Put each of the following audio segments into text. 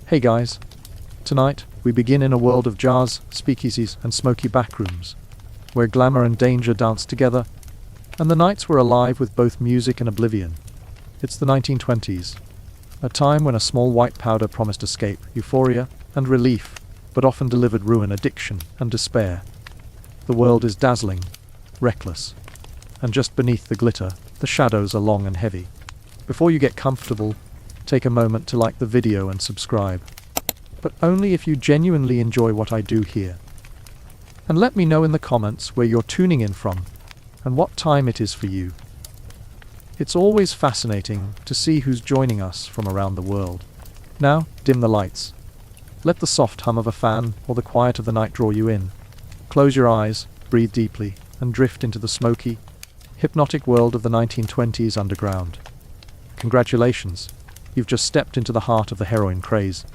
Hey guys. Tonight, we begin in a world of jars, speakeasies, and smoky backrooms, where glamour and danger dance together, and the nights were alive with both music and oblivion. It's the 1920s, a time when a small white powder promised escape, euphoria, and relief, but often delivered ruin, addiction, and despair. The world is dazzling, reckless, and just beneath the glitter, the shadows are long and heavy. Before you get comfortable, take a moment to like the video and subscribe. But only if you genuinely enjoy what I do here. And let me know in the comments where you're tuning in from, and what time it is for you. It's always fascinating to see who's joining us from around the world. Now, dim the lights. Let the soft hum of a fan or the quiet of the night draw you in. Close your eyes, breathe deeply, and drift into the smoky, hypnotic world of the 1920s underground. Congratulations, you've just stepped into the heart of the heroin craze,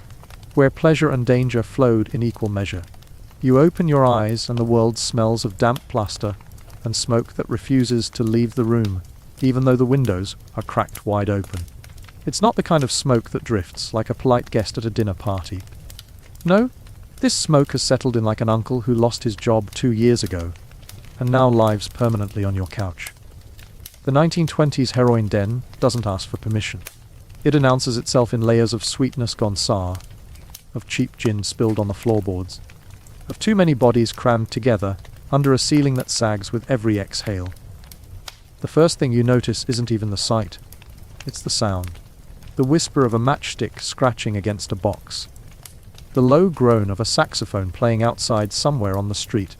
where pleasure and danger flowed in equal measure. You open your eyes and the world smells of damp plaster and smoke that refuses to leave the room, even though the windows are cracked wide open. It's not the kind of smoke that drifts like a polite guest at a dinner party. No, this smoke has settled in like an uncle who lost his job 2 years ago and now lives permanently on your couch. The 1920s heroin den doesn't ask for permission. It announces itself in layers of sweetness gone sour, of cheap gin spilled on the floorboards, of too many bodies crammed together under a ceiling that sags with every exhale. The first thing you notice isn't even the sight, it's the sound. The whisper of a matchstick scratching against a box. The low groan of a saxophone playing outside somewhere on the street,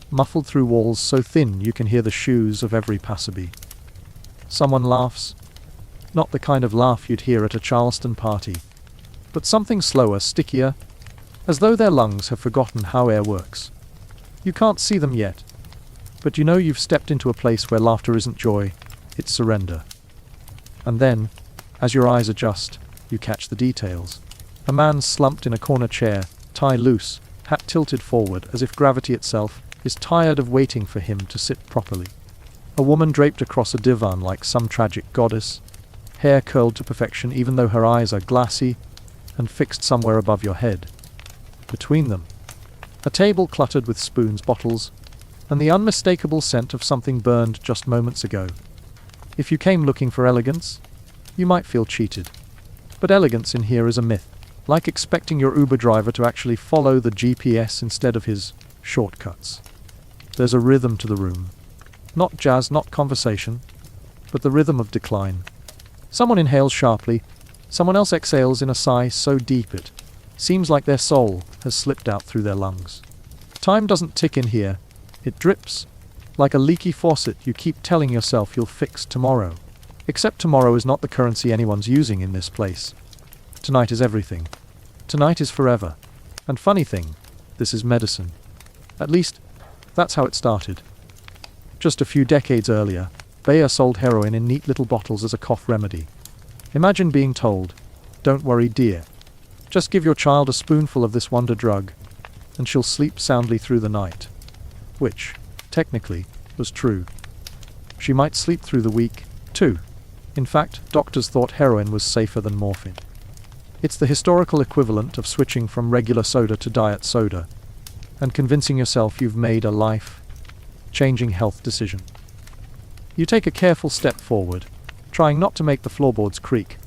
muffled through walls so thin you can hear the shoes of every passerby. Someone laughs. Not the kind of laugh you'd hear at a Charleston party, but something slower, stickier, as though their lungs have forgotten how air works. You can't see them yet, but you know you've stepped into a place where laughter isn't joy, it's surrender. And then, as your eyes adjust, you catch the details. A man slumped in a corner chair, tie loose, hat tilted forward as if gravity itself is tired of waiting for him to sit properly. A woman draped across a divan like some tragic goddess, hair curled to perfection even though her eyes are glassy and fixed somewhere above your head. Between them, a table cluttered with spoons, bottles, and the unmistakable scent of something burned just moments ago. If you came looking for elegance, you might feel cheated. But elegance in here is a myth, like expecting your Uber driver to actually follow the GPS instead of his shortcuts. There's a rhythm to the room. Not jazz, not conversation, but the rhythm of decline. Someone inhales sharply, someone else exhales in a sigh so deep it seems like their soul has slipped out through their lungs. Time doesn't tick in here, it drips. Like a leaky faucet you keep telling yourself you'll fix tomorrow. Except tomorrow is not the currency anyone's using in this place. Tonight is everything. Tonight is forever. And funny thing, this is medicine. At least, that's how it started. Just a few decades earlier, Bayer sold heroin in neat little bottles as a cough remedy. Imagine being told, "Don't worry, dear. Just give your child a spoonful of this wonder drug, and she'll sleep soundly through the night." Which, technically, was true. She might sleep through the week, too. In fact, doctors thought heroin was safer than morphine. It's the historical equivalent of switching from regular soda to diet soda, and convincing yourself you've made a life-changing health decision. You take a careful step forward, trying not to make the floorboards creak,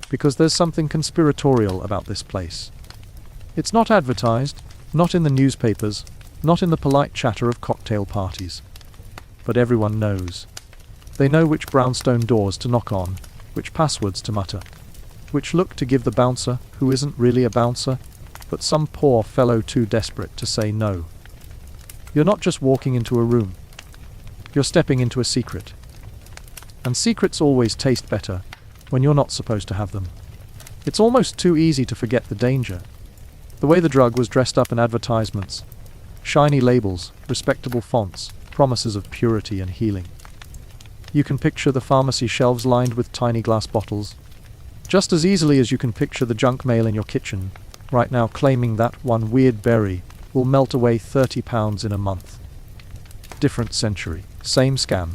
because there's something conspiratorial about this place. It's not advertised, not in the newspapers, not in the polite chatter of cocktail parties. But everyone knows. They know which brownstone doors to knock on, which passwords to mutter, which look to give the bouncer, who isn't really a bouncer, but some poor fellow too desperate to say no. You're not just walking into a room. You're stepping into a secret. And secrets always taste better when you're not supposed to have them. It's almost too easy to forget the danger. The way the drug was dressed up in advertisements. Shiny labels, respectable fonts, promises of purity and healing. You can picture the pharmacy shelves lined with tiny glass bottles, just as easily as you can picture the junk mail in your kitchen, right now claiming that one weird berry will melt away 30 pounds in a month. Different century, same scam.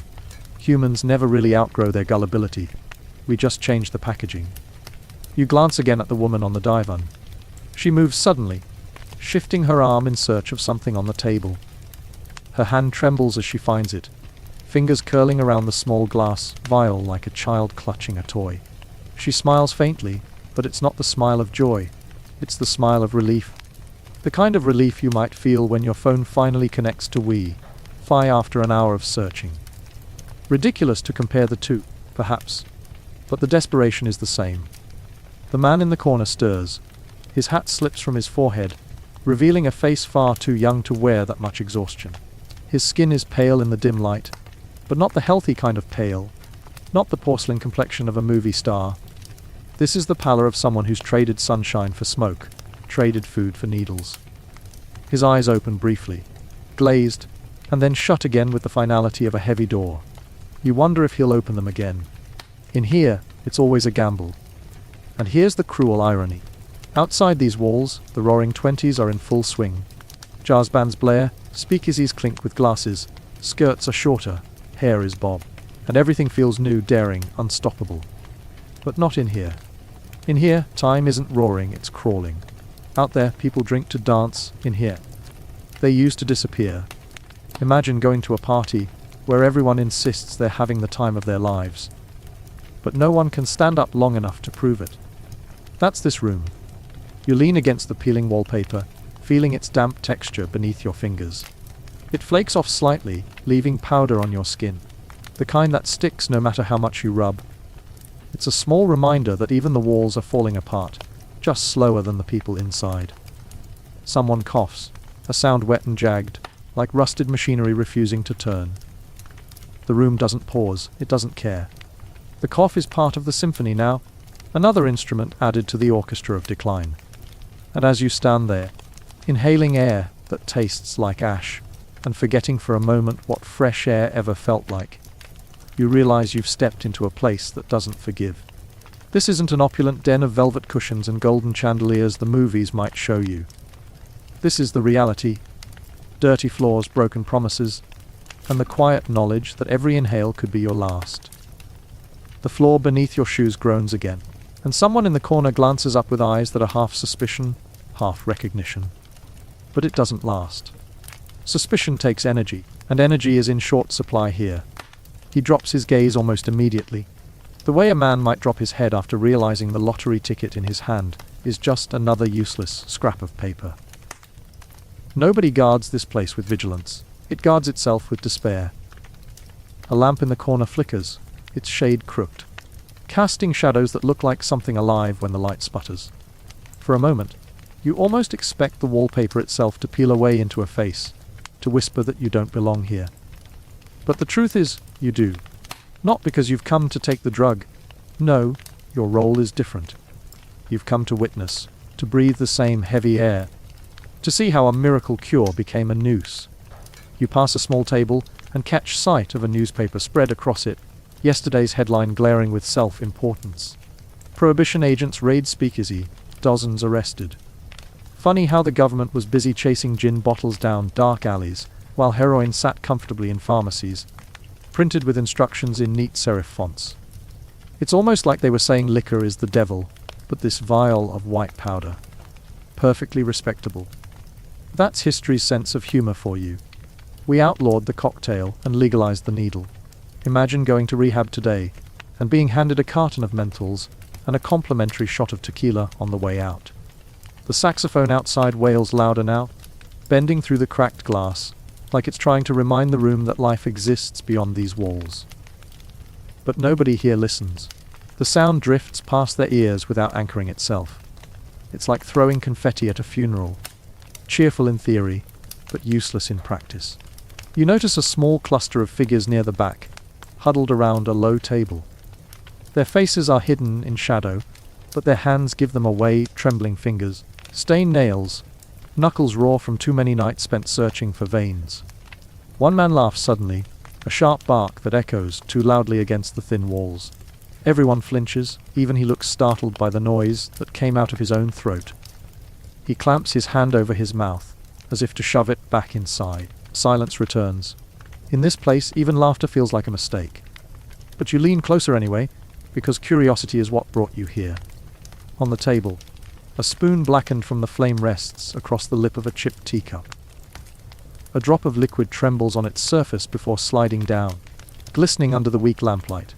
Humans never really outgrow their gullibility. We just change the packaging. You glance again at the woman on the divan. She moves suddenly, shifting her arm in search of something on the table. Her hand trembles as she finds it, fingers curling around the small glass vial like a child clutching a toy. She smiles faintly, but it's not the smile of joy. It's the smile of relief. The kind of relief you might feel when your phone finally connects to Wi-Fi after an hour of searching. Ridiculous to compare the two, perhaps, but the desperation is the same. The man in the corner stirs. His hat slips from his forehead, revealing a face far too young to wear that much exhaustion. His skin is pale in the dim light, but not the healthy kind of pale, not the porcelain complexion of a movie star. This is the pallor of someone who's traded sunshine for smoke, traded food for needles. His eyes open briefly, glazed, and then shut again with the finality of a heavy door. You wonder if he'll open them again. In here, it's always a gamble. And here's the cruel irony. Outside these walls, the Roaring Twenties are in full swing. Jazz bands blare, speakeasies clink with glasses, skirts are shorter, hair is bob, and everything feels new, daring, unstoppable. But not in here. In here, time isn't roaring, it's crawling. Out there, people drink to dance. In here, they used to disappear. Imagine going to a party where everyone insists they're having the time of their lives, but no one can stand up long enough to prove it. That's this room. You lean against the peeling wallpaper, feeling its damp texture beneath your fingers. It flakes off slightly, leaving powder on your skin, the kind that sticks no matter how much you rub. It's a small reminder that even the walls are falling apart, just slower than the people inside. Someone coughs, a sound wet and jagged, like rusted machinery refusing to turn. The room doesn't pause, it doesn't care. The cough is part of the symphony now, another instrument added to the orchestra of decline. And as you stand there, inhaling air that tastes like ash, and forgetting for a moment what fresh air ever felt like, you realize you've stepped into a place that doesn't forgive. This isn't an opulent den of velvet cushions and golden chandeliers the movies might show you. This is the reality. Dirty floors, broken promises, and the quiet knowledge that every inhale could be your last. The floor beneath your shoes groans again, and someone in the corner glances up with eyes that are half suspicion, half recognition. But it doesn't last. Suspicion takes energy, and energy is in short supply here. He drops his gaze almost immediately. The way a man might drop his head after realizing the lottery ticket in his hand is just another useless scrap of paper. Nobody guards this place with vigilance. It guards itself with despair. A lamp in the corner flickers, its shade crooked, casting shadows that look like something alive when the light sputters. For a moment, you almost expect the wallpaper itself to peel away into a face, to whisper that you don't belong here. But the truth is, you do. Not because you've come to take the drug. No, your role is different. You've come to witness, to breathe the same heavy air, to see how a miracle cure became a noose. You pass a small table and catch sight of a newspaper spread across it, yesterday's headline glaring with self-importance. Prohibition agents raid speakeasy, dozens arrested. Funny how the government was busy chasing gin bottles down dark alleys, while heroin sat comfortably in pharmacies, printed with instructions in neat serif fonts. It's almost like they were saying liquor is the devil, but this vial of white powder. Perfectly respectable. That's history's sense of humor for you. We outlawed the cocktail and legalized the needle. Imagine going to rehab today and being handed a carton of menthols and a complimentary shot of tequila on the way out. The saxophone outside wails louder now, bending through the cracked glass, like it's trying to remind the room that life exists beyond these walls. But nobody here listens. The sound drifts past their ears without anchoring itself. It's like throwing confetti at a funeral, cheerful in theory, but useless in practice. You notice a small cluster of figures near the back, huddled around a low table. Their faces are hidden in shadow, but their hands give them away, trembling fingers, stained nails, knuckles raw from too many nights spent searching for veins. One man laughs suddenly, a sharp bark that echoes too loudly against the thin walls. Everyone flinches, even he looks startled by the noise that came out of his own throat. He clamps his hand over his mouth, as if to shove it back inside. Silence returns. In this place, even laughter feels like a mistake. But you lean closer anyway, because curiosity is what brought you here. On the table, A spoon blackened from the flame rests across the lip of a chipped teacup. A drop of liquid trembles on its surface before sliding down, glistening under the weak lamplight.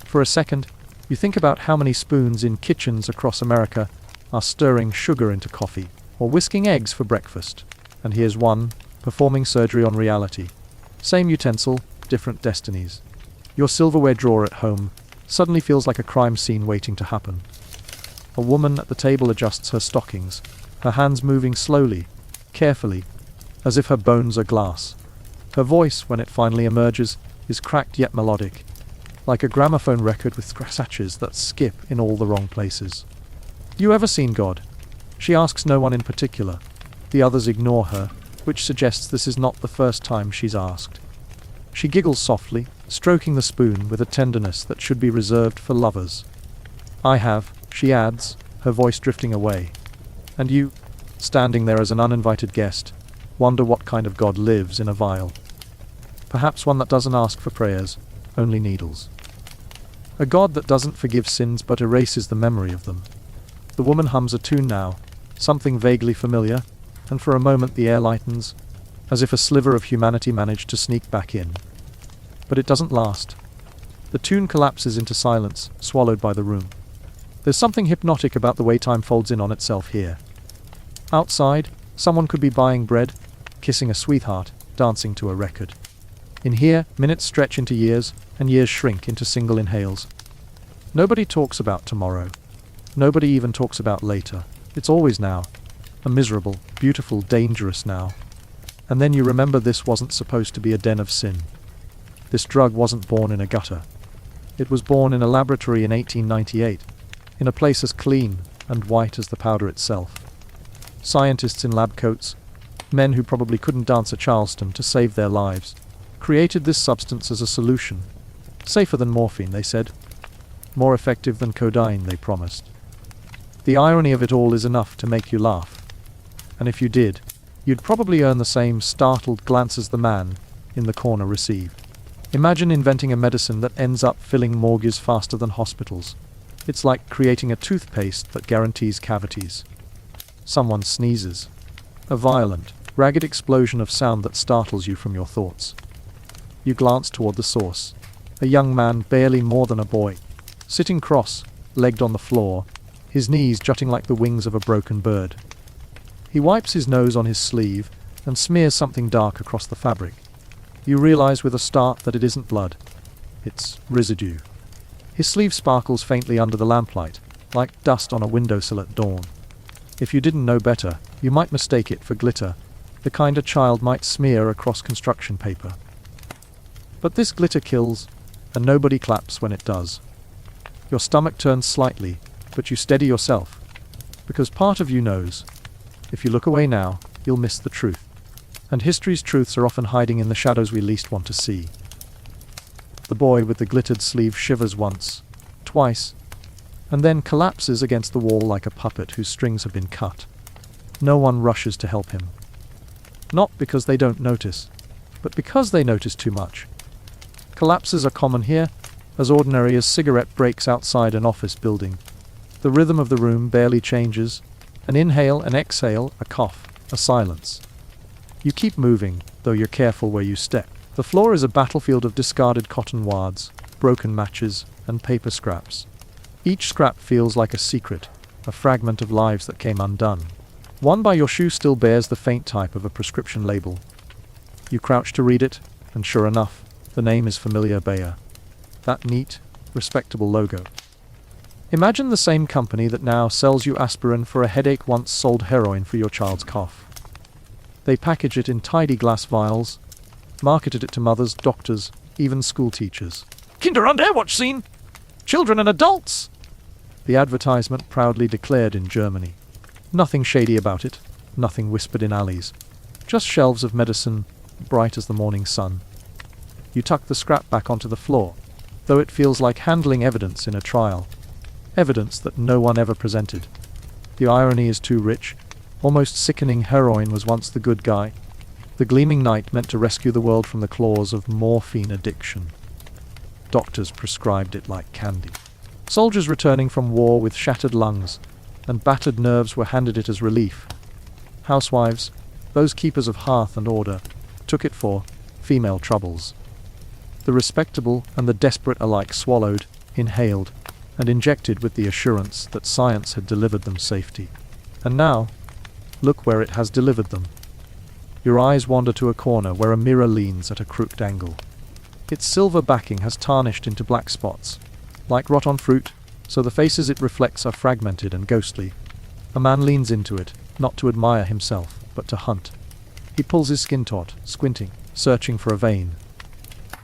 For a second, you think about how many spoons in kitchens across America are stirring sugar into coffee, or whisking eggs for breakfast. And here's one, performing surgery on reality. Same utensil, different destinies. Your silverware drawer at home suddenly feels like a crime scene waiting to happen. A woman at the table adjusts her stockings, her hands moving slowly, carefully, as if her bones are glass. Her voice, when it finally emerges, is cracked yet melodic, like a gramophone record with scratches that skip in all the wrong places. You ever seen God? She asks no one in particular. The others ignore her, which suggests this is not the first time she's asked. She giggles softly, stroking the spoon with a tenderness that should be reserved for lovers. I have, she adds, her voice drifting away. And you, standing there as an uninvited guest, wonder what kind of God lives in a vial. Perhaps one that doesn't ask for prayers, only needles. A God that doesn't forgive sins but erases the memory of them. The woman hums a tune now, something vaguely familiar, and for a moment the air lightens, as if a sliver of humanity managed to sneak back in. But it doesn't last. The tune collapses into silence, swallowed by the room. There's something hypnotic about the way time folds in on itself here. Outside, someone could be buying bread, kissing a sweetheart, dancing to a record. In here, minutes stretch into years, and years shrink into single inhales. Nobody talks about tomorrow. Nobody even talks about later. It's always now. A miserable, beautiful, dangerous now. And then you remember this wasn't supposed to be a den of sin. This drug wasn't born in a gutter. It was born in a laboratory in 1898, in a place as clean and white as the powder itself. Scientists in lab coats, men who probably couldn't dance a Charleston to save their lives, created this substance as a solution. Safer than morphine, they said. More effective than codeine, they promised. The irony of it all is enough to make you laugh. And if you did, you'd probably earn the same startled glance as the man in the corner received. Imagine inventing a medicine that ends up filling morgues faster than hospitals. It's like creating a toothpaste that guarantees cavities. Someone sneezes. A violent, ragged explosion of sound that startles you from your thoughts. You glance toward the source. A young man, barely more than a boy, sitting cross-legged on the floor, his knees jutting like the wings of a broken bird. He wipes his nose on his sleeve and smears something dark across the fabric. You realize with a start that it isn't blood. It's residue. His sleeve sparkles faintly under the lamplight, like dust on a windowsill at dawn. If you didn't know better, you might mistake it for glitter, the kind a child might smear across construction paper. But this glitter kills, and nobody claps when it does. Your stomach turns slightly, but you steady yourself, because part of you knows, if you look away now, you'll miss the truth. And history's truths are often hiding in the shadows we least want to see. The boy with the glittered sleeve shivers once, twice, and then collapses against the wall like a puppet whose strings have been cut. No one rushes to help him. Not because they don't notice, but because they notice too much. Collapses are common here, as ordinary as cigarette breaks outside an office building. The rhythm of the room barely changes. An inhale, an exhale, a cough, a silence. You keep moving, though you're careful where you step. The floor is a battlefield of discarded cotton wads, broken matches, and paper scraps. Each scrap feels like a secret, a fragment of lives that came undone. One by your shoe still bears the faint type of a prescription label. You crouch to read it, and sure enough, the name is familiar: Bayer. That neat, respectable logo. Imagine the same company that now sells you aspirin for a headache once sold heroin for your child's cough. They package it in tidy glass vials, marketed it to mothers, doctors, even school teachers. Kinder und watch scene! Children and adults! The advertisement proudly declared in Germany. Nothing shady about it, nothing whispered in alleys. Just shelves of medicine, bright as the morning sun. You tuck the scrap back onto the floor, though it feels like handling evidence in a trial. Evidence that no one ever presented. The irony is too rich. Almost sickening. Heroin was once the good guy, the gleaming knight meant to rescue the world from the claws of morphine addiction. Doctors prescribed it like candy. Soldiers returning from war with shattered lungs, and battered nerves were handed it as relief. Housewives, those keepers of hearth and order, took it for female troubles. The respectable and the desperate alike swallowed, inhaled, and injected with the assurance that science had delivered them safety. And now, look where it has delivered them. Your eyes wander to a corner where a mirror leans at a crooked angle. Its silver backing has tarnished into black spots. Like rot on fruit, so the faces it reflects are fragmented and ghostly. A man leans into it, not to admire himself, but to hunt. He pulls his skin taut, squinting, searching for a vein.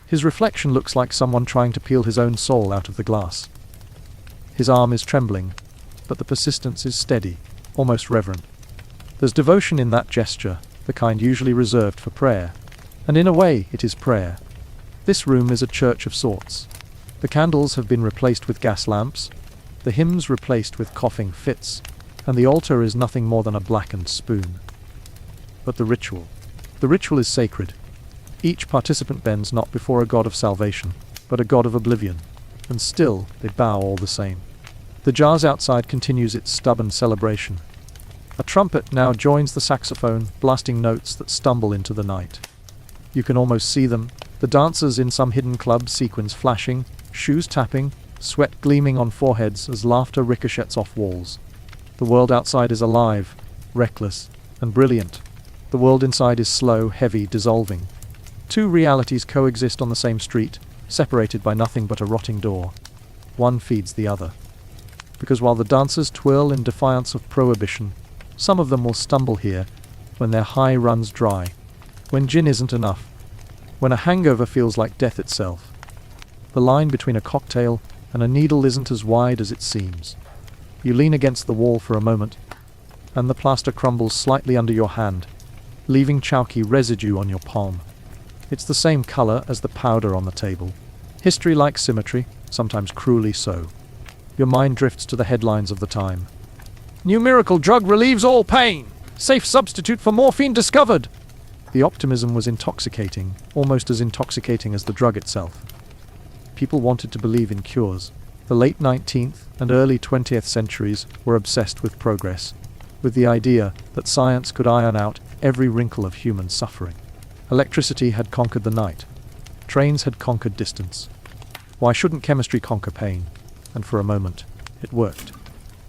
His reflection looks like someone trying to peel his own soul out of the glass. His arm is trembling, but the persistence is steady, almost reverent. There's devotion in that gesture, the kind usually reserved for prayer. And in a way, it is prayer. This room is a church of sorts. The candles have been replaced with gas lamps, the hymns replaced with coughing fits, and the altar is nothing more than a blackened spoon. But the ritual is sacred. Each participant bends not before a god of salvation, but a god of oblivion, and still they bow all the same. The jazz outside continues its stubborn celebration. A trumpet now joins the saxophone, blasting notes that stumble into the night. You can almost see them, the dancers in some hidden club, sequins flashing, shoes tapping, sweat gleaming on foreheads as laughter ricochets off walls. The world outside is alive, reckless, and brilliant. The world inside is slow, heavy, dissolving. Two realities coexist on the same street, separated by nothing but a rotting door. One feeds the other. Because while the dancers twirl in defiance of prohibition, some of them will stumble here when their high runs dry, when gin isn't enough, when a hangover feels like death itself. The line between a cocktail and a needle isn't as wide as it seems. You lean against the wall for a moment, and the plaster crumbles slightly under your hand, leaving chalky residue on your palm. It's the same color as the powder on the table. History-like symmetry, sometimes cruelly so. Your mind drifts to the headlines of the time. New miracle drug relieves all pain! Safe substitute for morphine discovered! The optimism was intoxicating, almost as intoxicating as the drug itself. People wanted to believe in cures. The late 19th and early 20th centuries were obsessed with progress, with the idea that science could iron out every wrinkle of human suffering. Electricity had conquered the night. Trains had conquered distance. Why shouldn't chemistry conquer pain? And for a moment, it worked.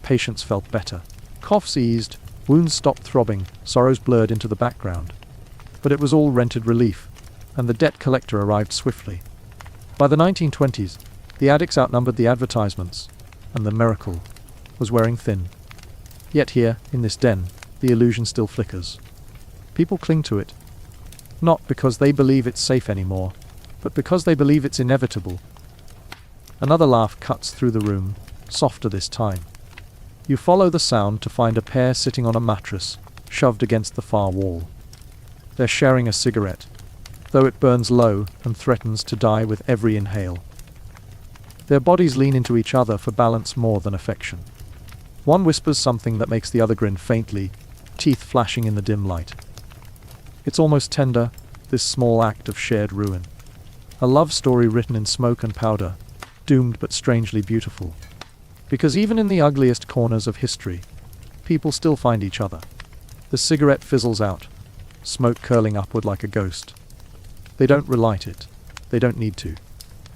Patients felt better. Coughs eased, wounds stopped throbbing, sorrows blurred into the background. But it was all rented relief, and the debt collector arrived swiftly. By the 1920s, the addicts outnumbered the advertisements, and the miracle was wearing thin. Yet here, in this den, the illusion still flickers. People cling to it, not because they believe it's safe anymore, but because they believe it's inevitable. Another laugh cuts through the room, softer this time. You follow the sound to find a pair sitting on a mattress, shoved against the far wall. They're sharing a cigarette, though it burns low and threatens to die with every inhale. Their bodies lean into each other for balance more than affection. One whispers something that makes the other grin faintly, teeth flashing in the dim light. It's almost tender, this small act of shared ruin. A love story written in smoke and powder, doomed but strangely beautiful. Because even in the ugliest corners of history, people still find each other. The cigarette fizzles out, smoke curling upward like a ghost. They don't relight it. They don't need to.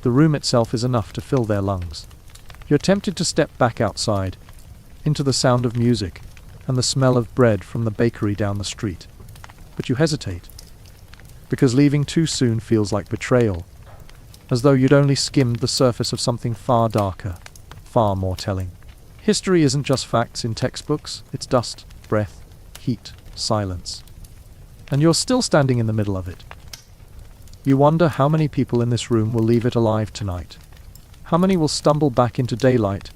The room itself is enough to fill their lungs. You're tempted to step back outside, into the sound of music and the smell of bread from the bakery down the street. But you hesitate, because leaving too soon feels like betrayal, as though you'd only skimmed the surface of something far darker, far more telling. History isn't just facts in textbooks, it's dust, breath, heat, silence. And you're still standing in the middle of it. You wonder how many people in this room will leave it alive tonight. How many will stumble back into daylight,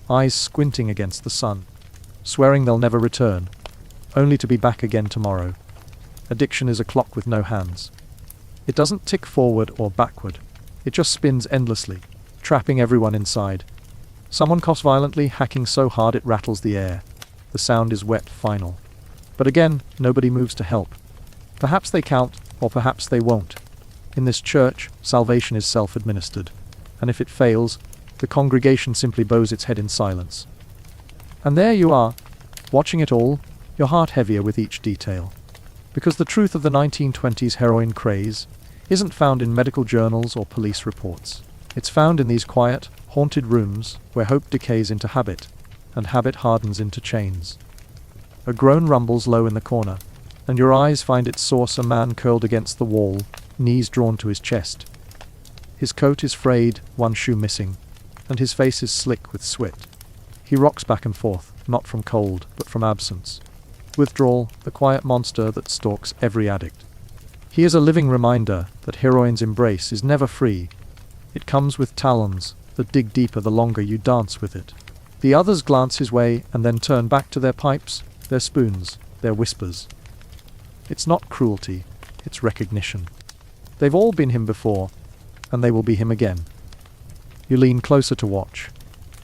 eyes squinting against the sun, swearing they'll never return, only to be back again tomorrow. Addiction is a clock with no hands. It doesn't tick forward or backward. It just spins endlessly, trapping everyone inside. Someone coughs violently, hacking so hard it rattles the air. The sound is wet, final. But again, nobody moves to help. Perhaps they count, or perhaps they won't. In this church, salvation is self-administered. And if it fails, the congregation simply bows its head in silence. And there you are, watching it all, your heart heavier with each detail. Because the truth of the 1920s heroin craze isn't found in medical journals or police reports. It's found in these quiet, haunted rooms where hope decays into habit, and habit hardens into chains. A groan rumbles low in the corner, and your eyes find its source: a man curled against the wall, knees drawn to his chest. His coat is frayed, one shoe missing, and his face is slick with sweat. He rocks back and forth, not from cold, but from absence. Withdrawal, the quiet monster that stalks every addict. He is a living reminder that heroin's embrace is never free. It comes with talons that dig deeper the longer you dance with it. The others glance his way and then turn back to their pipes, their spoons, their whispers. It's not cruelty, it's recognition. They've all been him before, and they will be him again. You lean closer to watch,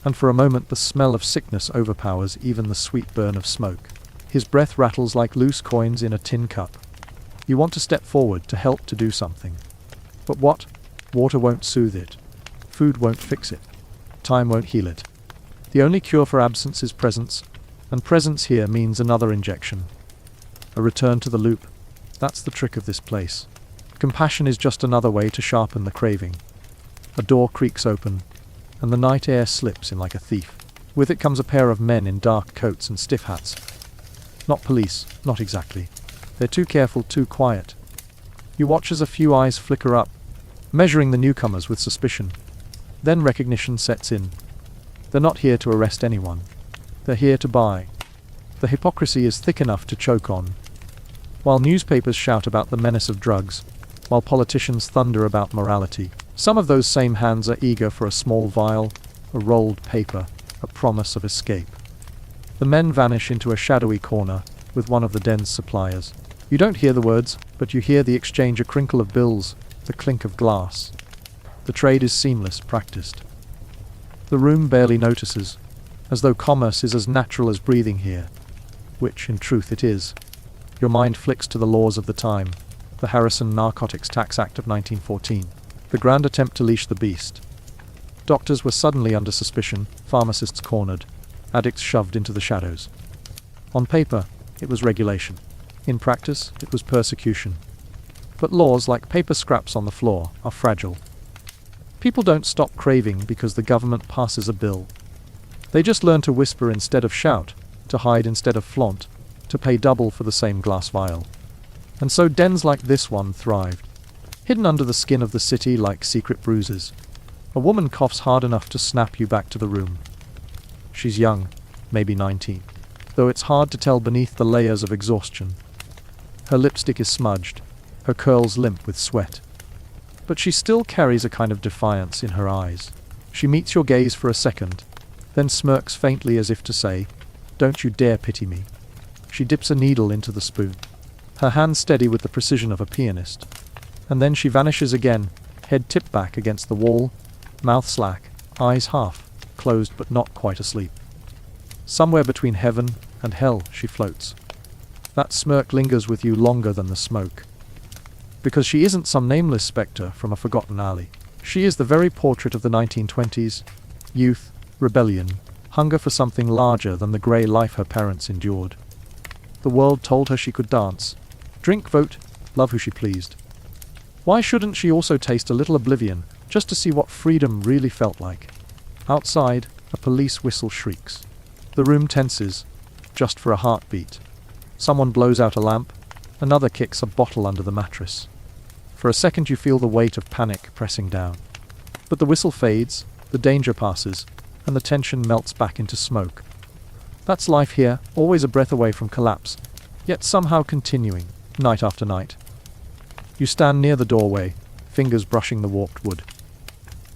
and for a moment the smell of sickness overpowers even the sweet burn of smoke. His breath rattles like loose coins in a tin cup. You want to step forward to help, to do something. But what? Water won't soothe it. Food won't fix it. Time won't heal it. The only cure for absence is presence, and presence here means another injection. A return to the loop. That's the trick of this place. Compassion is just another way to sharpen the craving. A door creaks open, and the night air slips in like a thief. With it comes a pair of men in dark coats and stiff hats. Not police, not exactly. They're too careful, too quiet. You watch as a few eyes flicker up, measuring the newcomers with suspicion. Then recognition sets in. They're not here to arrest anyone. They're here to buy. The hypocrisy is thick enough to choke on. While newspapers shout about the menace of drugs, while politicians thunder about morality, some of those same hands are eager for a small vial, a rolled paper, a promise of escape. The men vanish into a shadowy corner with one of the den's suppliers. You don't hear the words, but you hear the exchange: a crinkle of bills, the clink of glass. The trade is seamless, practiced. The room barely notices, as though commerce is as natural as breathing here, which, in truth, it is. Your mind flicks to the laws of the time, the Harrison Narcotics Tax Act of 1914, the grand attempt to leash the beast. Doctors were suddenly under suspicion, pharmacists cornered, addicts shoved into the shadows. On paper, it was regulation. In practice, it was persecution. But laws, like paper scraps on the floor, are fragile. People don't stop craving because the government passes a bill. They just learn to whisper instead of shout, to hide instead of flaunt, to pay double for the same glass vial. And so dens like this one thrived, hidden under the skin of the city like secret bruises. A woman coughs hard enough to snap you back to the room. She's young, maybe 19, though it's hard to tell beneath the layers of exhaustion. Her lipstick is smudged, her curls limp with sweat. But she still carries a kind of defiance in her eyes. She meets your gaze for a second, then smirks faintly as if to say, "Don't you dare pity me." She dips a needle into the spoon, her hand steady with the precision of a pianist. And then she vanishes again, head tipped back against the wall, mouth slack, eyes half closed but not quite asleep. Somewhere between heaven and hell she floats. That smirk lingers with you longer than the smoke. Because she isn't some nameless spectre from a forgotten alley. She is the very portrait of the 1920s, youth, rebellion, hunger for something larger than the grey life her parents endured. The world told her she could dance, drink, vote, love who she pleased. Why shouldn't she also taste a little oblivion, just to see what freedom really felt like? Outside, a police whistle shrieks. The room tenses, just for a heartbeat. Someone blows out a lamp, another kicks a bottle under the mattress. For a second you feel the weight of panic pressing down. But the whistle fades, the danger passes, and the tension melts back into smoke. That's life here, always a breath away from collapse, yet somehow continuing, night after night. You stand near the doorway, fingers brushing the warped wood.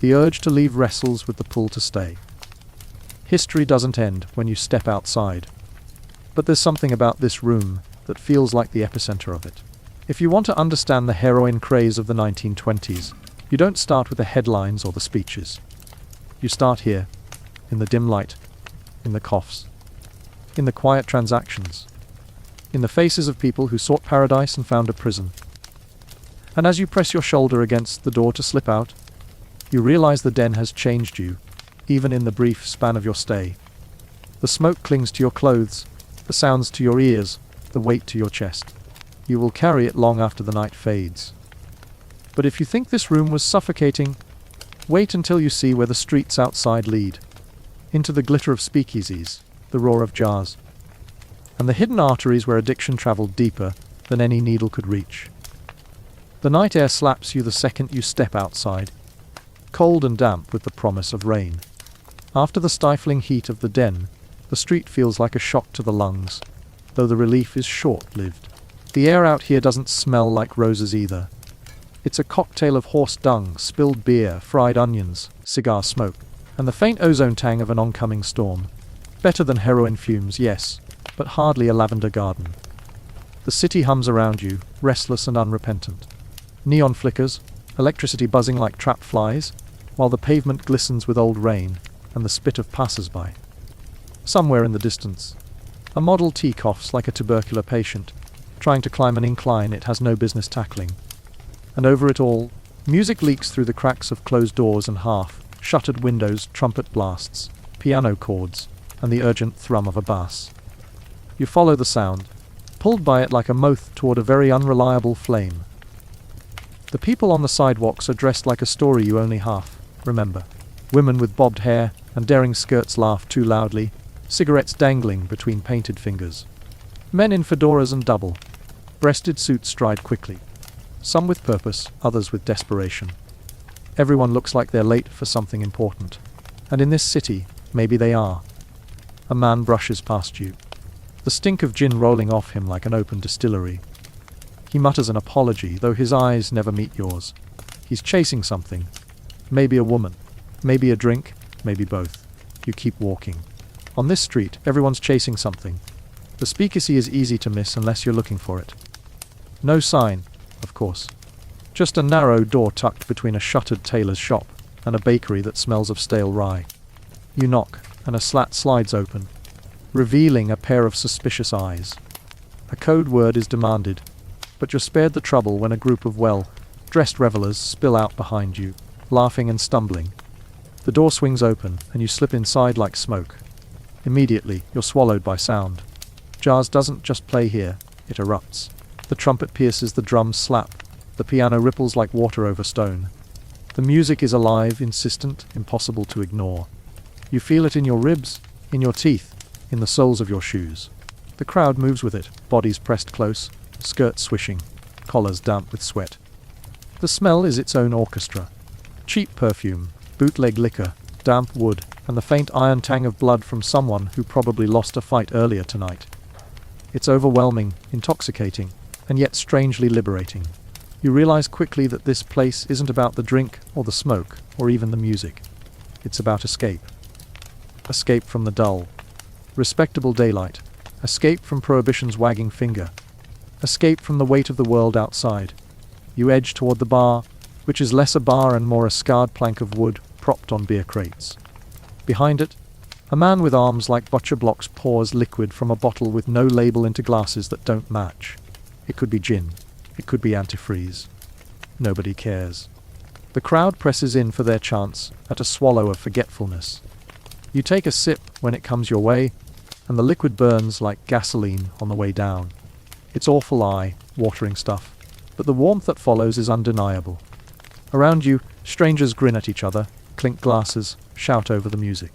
The urge to leave wrestles with the pull to stay. History doesn't end when you step outside. But there's something about this room that feels like the epicenter of it. If you want to understand the heroin craze of the 1920s, you don't start with the headlines or the speeches. You start here, in the dim light, in the coughs, in the quiet transactions, in the faces of people who sought paradise and found a prison. And as you press your shoulder against the door to slip out, you realize the den has changed you, even in the brief span of your stay. The smoke clings to your clothes, the sounds to your ears, the weight to your chest. You will carry it long after the night fades. But if you think this room was suffocating, wait until you see where the streets outside lead. Into the glitter of speakeasies, the roar of jars, and the hidden arteries where addiction traveled deeper than any needle could reach. The night air slaps you the second you step outside, cold and damp with the promise of rain. After the stifling heat of the den, the street feels like a shock to the lungs, though the relief is short-lived. The air out here doesn't smell like roses either. It's a cocktail of horse dung, spilled beer, fried onions, cigar smoke, and the faint ozone tang of an oncoming storm. Better than heroin fumes, yes, but hardly a lavender garden. The city hums around you, restless and unrepentant. Neon flickers, electricity buzzing like trapped flies, while the pavement glistens with old rain and the spit of passers-by. Somewhere in the distance, a Model T coughs like a tubercular patient, trying to climb an incline it has no business tackling. And over it all, music leaks through the cracks of closed doors and half-shuttered windows, trumpet blasts, piano chords, and the urgent thrum of a bass. You follow the sound, pulled by it like a moth toward a very unreliable flame. The people on the sidewalks are dressed like a story you only half remember. Women with bobbed hair and daring skirts laugh too loudly, cigarettes dangling between painted fingers. Men in fedoras and double-breasted suits stride quickly, some with purpose, others with desperation. Everyone looks like they're late for something important. And in this city, maybe they are. A man brushes past you, the stink of gin rolling off him like an open distillery. He mutters an apology, though his eyes never meet yours. He's chasing something. Maybe a woman, maybe a drink, maybe both. You keep walking. On this street, everyone's chasing something. The speakeasy is easy to miss unless you're looking for it. No sign, of course. Just a narrow door tucked between a shuttered tailor's shop and a bakery that smells of stale rye. You knock, and a slat slides open, revealing a pair of suspicious eyes. A code word is demanded, but you're spared the trouble when a group of well-dressed revelers spill out behind you, laughing and stumbling. The door swings open, and you slip inside like smoke. Immediately, you're swallowed by sound. Jazz doesn't just play here, it erupts. The trumpet pierces, the drums slap, the piano ripples like water over stone. The music is alive, insistent, impossible to ignore. You feel it in your ribs, in your teeth, in the soles of your shoes. The crowd moves with it, bodies pressed close, skirts swishing, collars damp with sweat. The smell is its own orchestra. Cheap perfume, bootleg liquor, damp wood, and the faint iron tang of blood from someone who probably lost a fight earlier tonight. It's overwhelming, intoxicating, and yet strangely liberating. You realize quickly that this place isn't about the drink or the smoke or even the music. It's about escape. Escape from the dull, respectable daylight. Escape from prohibition's wagging finger. Escape from the weight of the world outside. You edge toward the bar, which is less a bar and more a scarred plank of wood propped on beer crates. Behind it, a man with arms like butcher blocks pours liquid from a bottle with no label into glasses that don't match. It could be gin. It could be antifreeze. Nobody cares. The crowd presses in for their chance at a swallow of forgetfulness. You take a sip when it comes your way, and the liquid burns like gasoline on the way down. It's awful eye-watering stuff, but the warmth that follows is undeniable. Around you, strangers grin at each other, clink glasses, shout over the music.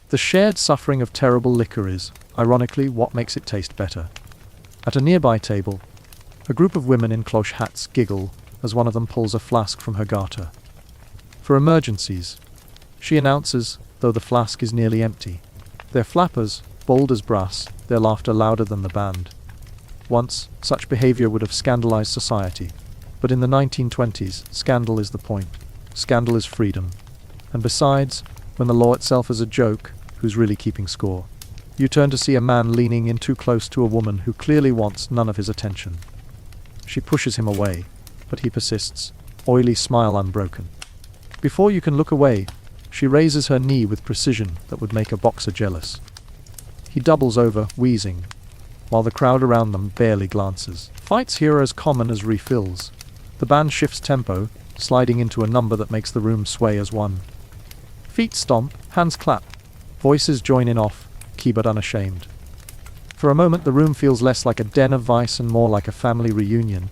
The shared suffering of terrible liquor is, ironically, what makes it taste better. At a nearby table, a group of women in cloche hats giggle as one of them pulls a flask from her garter. For emergencies, she announces, though the flask is nearly empty. They're flappers, bold as brass, their laughter louder than the band. Once, such behavior would have scandalized society. But in the 1920s, scandal is the point. Scandal is freedom. And besides, when the law itself is a joke, who's really keeping score? You turn to see a man leaning in too close to a woman who clearly wants none of his attention. She pushes him away, but he persists, oily smile unbroken. Before you can look away, she raises her knee with precision that would make a boxer jealous. He doubles over, wheezing, while the crowd around them barely glances. Fights here are as common as refills. The band shifts tempo, sliding into a number that makes the room sway as one. Feet stomp, hands clap, voices join in off, key but unashamed. For a moment the room feels less like a den of vice and more like a family reunion.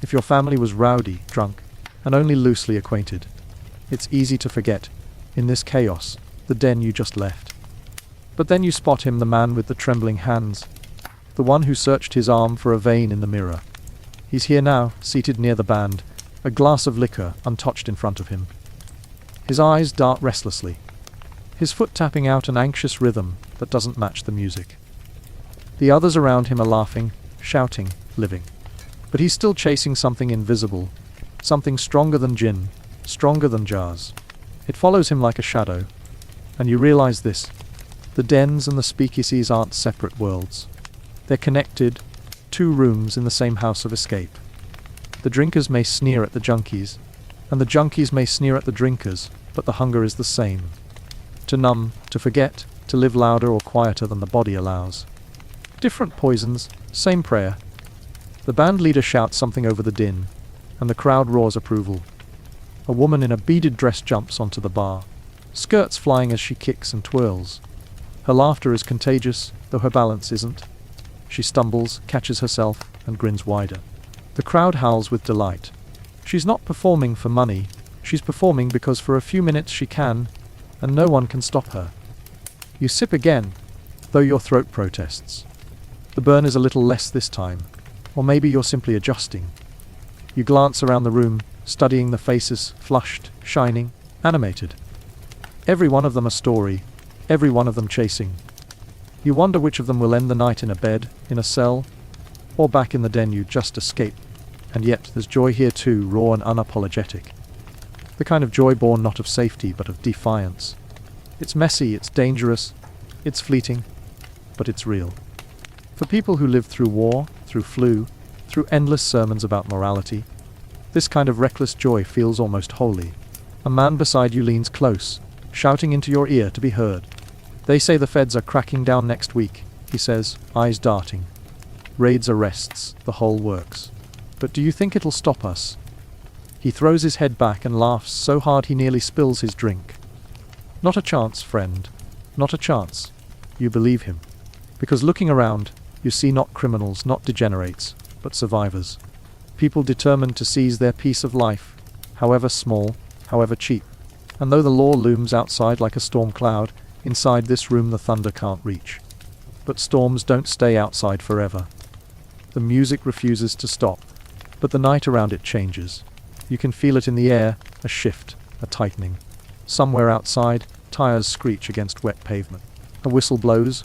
If your family was rowdy, drunk, and only loosely acquainted, it's easy to forget, in this chaos, the den you just left. But then you spot him, the man with the trembling hands, the one who searched his arm for a vein in the mirror. He's here now, seated near the band, a glass of liquor untouched in front of him. His eyes dart restlessly, his foot tapping out an anxious rhythm that doesn't match the music. The others around him are laughing, shouting, living. But he's still chasing something invisible, something stronger than gin, stronger than jazz. It follows him like a shadow, and you realize this. The dens and the speakeasies aren't separate worlds. They're connected, two rooms in the same house of escape. The drinkers may sneer at the junkies, and the junkies may sneer at the drinkers, but the hunger is the same. To numb, to forget, to live louder or quieter than the body allows. Different poisons, same prayer. The band leader shouts something over the din, and the crowd roars approval. A woman in a beaded dress jumps onto the bar, skirts flying as she kicks and twirls. Her laughter is contagious, though her balance isn't. She stumbles, catches herself, and grins wider. The crowd howls with delight. She's not performing for money, she's performing because for a few minutes she can, and no one can stop her. You sip again, though your throat protests. The burn is a little less this time, or maybe you're simply adjusting. You glance around the room, studying the faces, flushed, shining, animated. Every one of them a story, every one of them chasing. You wonder which of them will end the night in a bed, in a cell, or back in the den you just escaped. And yet there's joy here too, raw and unapologetic. The kind of joy born not of safety but of defiance. It's messy, it's dangerous, it's fleeting, but it's real. For people who lived through war, through flu, through endless sermons about morality, this kind of reckless joy feels almost holy. A man beside you leans close, shouting into your ear to be heard. They say the feds are cracking down next week, he says, eyes darting. Raids, arrests, the whole works. But do you think it'll stop us? He throws his head back and laughs so hard he nearly spills his drink. Not a chance, friend. Not a chance. You believe him. Because looking around, you see not criminals, not degenerates, but survivors. People determined to seize their piece of life, however small, however cheap. And though the law looms outside like a storm cloud, inside this room the thunder can't reach. But storms don't stay outside forever. The music refuses to stop, but the night around it changes. You can feel it in the air, a shift, a tightening. Somewhere outside, tires screech against wet pavement. A whistle blows.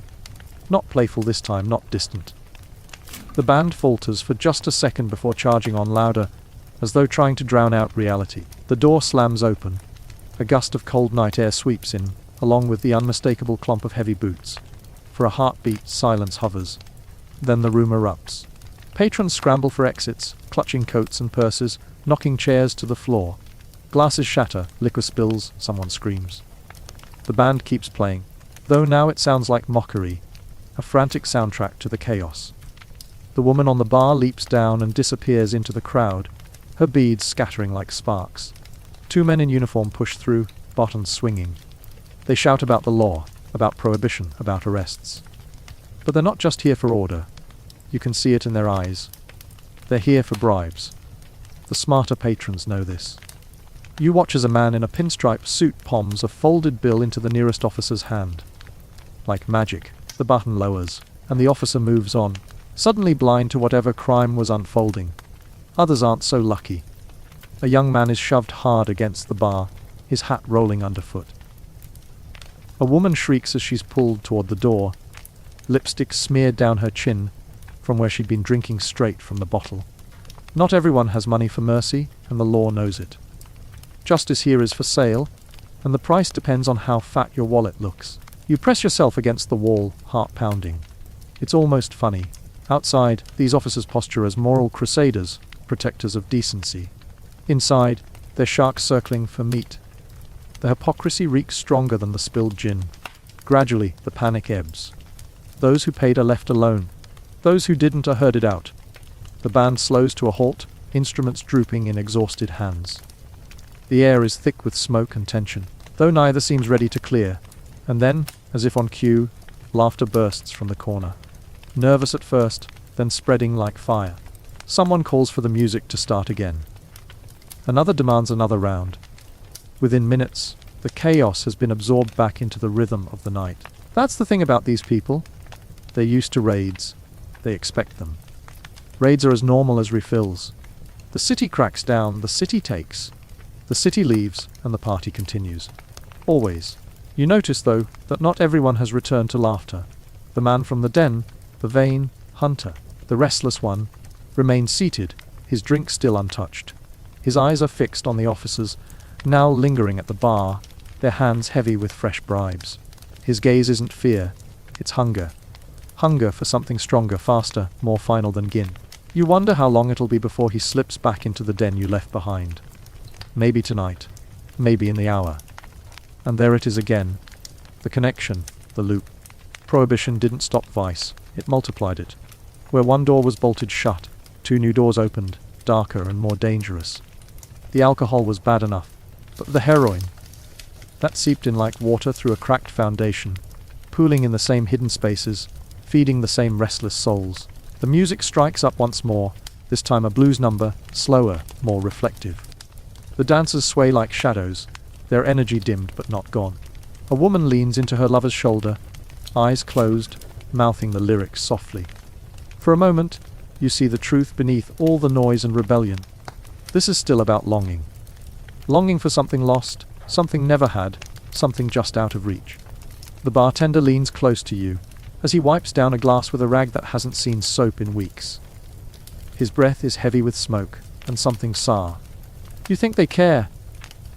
Not playful this time, not distant. The band falters for just a second before charging on louder, as though trying to drown out reality. The door slams open. A gust of cold night air sweeps in, along with the unmistakable clomp of heavy boots. For a heartbeat, silence hovers. Then the room erupts. Patrons scramble for exits, clutching coats and purses, knocking chairs to the floor. Glasses shatter, liquor spills, someone screams. The band keeps playing, though now it sounds like mockery, a frantic soundtrack to the chaos. The woman on the bar leaps down and disappears into the crowd, her beads scattering like sparks. Two men in uniform push through, bottoms swinging. They shout about the law, about prohibition, about arrests. But they're not just here for order. You can see it in their eyes. They're here for bribes. The smarter patrons know this. You watch as a man in a pinstripe suit palms a folded bill into the nearest officer's hand. Like magic, the button lowers, and the officer moves on, suddenly blind to whatever crime was unfolding. Others aren't so lucky. A young man is shoved hard against the bar, his hat rolling underfoot. A woman shrieks as she's pulled toward the door, lipstick smeared down her chin, from where she'd been drinking straight from the bottle. Not everyone has money for mercy, and the law knows it. Justice here is for sale, and the price depends on how fat your wallet looks. You press yourself against the wall, heart pounding. It's almost funny. Outside, these officers posture as moral crusaders, protectors of decency. Inside, they're sharks circling for meat. The hypocrisy reeks stronger than the spilled gin. Gradually, the panic ebbs. Those who paid are left alone. Those who didn't are herded out. The band slows to a halt, instruments drooping in exhausted hands. The air is thick with smoke and tension, though neither seems ready to clear. And then, as if on cue, Laughter bursts from the corner. Nervous at first, then spreading like fire. Someone calls for the music to start again. Another demands another round. Within minutes, the chaos has been absorbed back into the rhythm of the night. That's the thing about these people. They're used to raids. They expect them. Raids are as normal as refills. The city cracks down, the city takes. The city leaves, and the party continues. Always. You notice, though, that not everyone has returned to laughter. The man from the den, the vain hunter, the restless one, remains seated, his drink still untouched. His eyes are fixed on the officers, now lingering at the bar, their hands heavy with fresh bribes. His gaze isn't fear, it's hunger. Hunger for something stronger, faster, more final than gin. You wonder how long it'll be before he slips back into the den you left behind. Maybe tonight. Maybe in the hour. And there it is again. The connection, the loop. Prohibition didn't stop vice, it multiplied it. Where one door was bolted shut, 2 new doors opened, darker and more dangerous. The alcohol was bad enough, but the heroin, that seeped in like water through a cracked foundation, pooling in the same hidden spaces, feeding the same restless souls. The music strikes up once more, this time a blues number, slower, more reflective. The dancers sway like shadows, their energy dimmed but not gone. A woman leans into her lover's shoulder, eyes closed, mouthing the lyrics softly. For a moment, you see the truth beneath all the noise and rebellion. This is still about longing. Longing for something lost, something never had, something just out of reach. The bartender leans close to you, as he wipes down a glass with a rag that hasn't seen soap in weeks. His breath is heavy with smoke, and something sour. You think they care,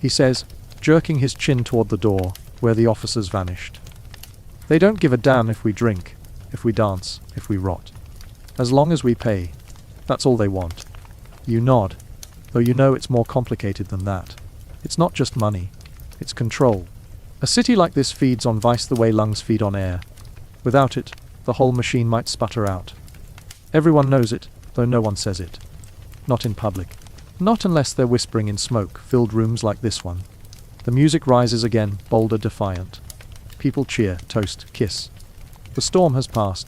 he says, jerking his chin toward the door, where the officers vanished. They don't give a damn if we drink, if we dance, if we rot. As long as we pay, that's all they want. You nod, though you know it's more complicated than that. It's not just money, it's control. A city like this feeds on vice the way lungs feed on air. Without it, the whole machine might sputter out. Everyone knows it, though no one says it. Not in public. Not unless they're whispering in smoke-filled rooms like this one. The music rises again, bolder, defiant. People cheer, toast, kiss. The storm has passed,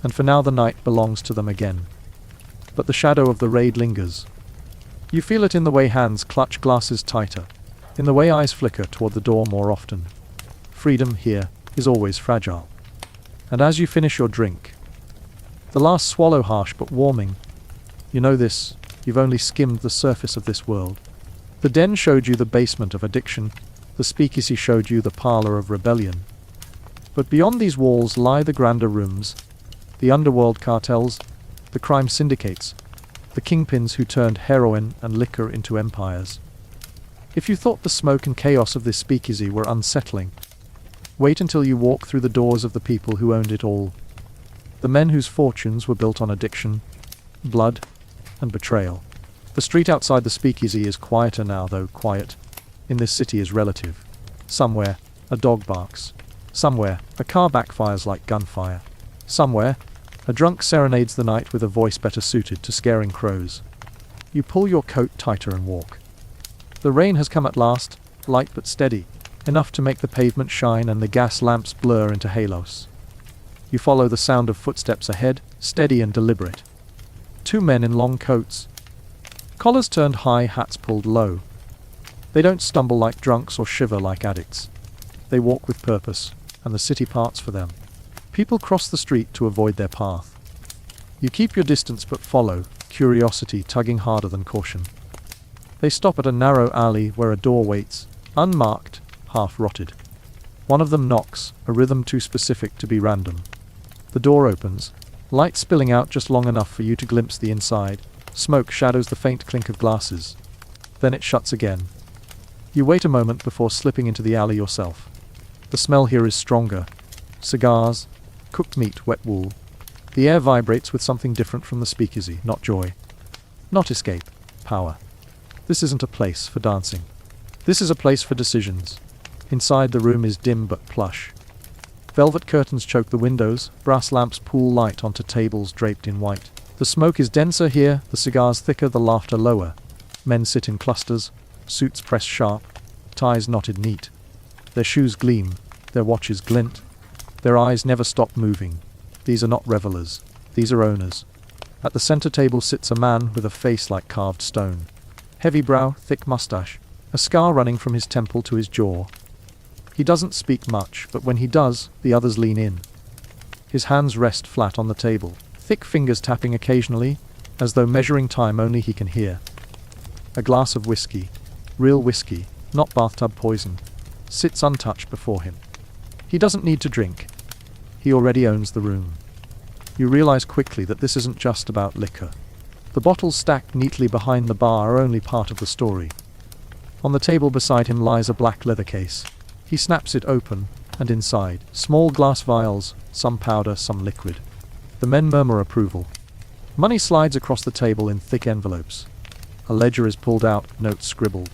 and for now the night belongs to them again. But the shadow of the raid lingers. You feel it in the way hands clutch glasses tighter, in the way eyes flicker toward the door more often. Freedom here is always fragile. And as you finish your drink, the last swallow harsh but warming, you know this, you've only skimmed the surface of this world. The den showed you the basement of addiction, the speakeasy showed you the parlor of rebellion. But beyond these walls lie the grander rooms, the underworld cartels, the crime syndicates, the kingpins who turned heroin and liquor into empires. If you thought the smoke and chaos of this speakeasy were unsettling, wait until you walk through the doors of the people who owned it all. The men whose fortunes were built on addiction, blood, and betrayal. The street outside the speakeasy is quieter now, though quiet in this city is relative. Somewhere, a dog barks. Somewhere, a car backfires like gunfire. Somewhere, a drunk serenades the night with a voice better suited to scaring crows. You pull your coat tighter and walk. The rain has come at last, light but steady, enough to make the pavement shine and the gas lamps blur into halos. You follow the sound of footsteps ahead, steady and deliberate. 2 men in long coats. Collars turned high, hats pulled low. They don't stumble like drunks or shiver like addicts. They walk with purpose, and the city parts for them. People cross the street to avoid their path. You keep your distance but follow, curiosity tugging harder than caution. They stop at a narrow alley where a door waits, unmarked, half-rotted. One of them knocks, a rhythm too specific to be random. The door opens, light spilling out just long enough for you to glimpse the inside. Smoke shadows the faint clink of glasses. Then it shuts again. You wait a moment before slipping into the alley yourself. The smell here is stronger. Cigars, cooked meat, wet wool. The air vibrates with something different from the speakeasy, not joy. Not escape, power. This isn't a place for dancing. This is a place for decisions. Inside the room is dim but plush. Velvet curtains choke the windows, brass lamps pool light onto tables draped in white. The smoke is denser here, the cigars thicker, the laughter lower. Men sit in clusters, suits pressed sharp, ties knotted neat. Their shoes gleam, their watches glint. Their eyes never stop moving. These are not revelers. These are owners. At the center table sits a man with a face like carved stone. Heavy brow, thick mustache, a scar running from his temple to his jaw. He doesn't speak much, but when he does, the others lean in. His hands rest flat on the table, thick fingers tapping occasionally, as though measuring time only he can hear. A glass of whiskey, real whiskey, not bathtub poison, sits untouched before him. He doesn't need to drink. He already owns the room. You realize quickly that this isn't just about liquor. The bottles stacked neatly behind the bar are only part of the story. On the table beside him lies a black leather case. He snaps it open, and inside, small glass vials, some powder, some liquid. The men murmur approval. Money slides across the table in thick envelopes. A ledger is pulled out, notes scribbled.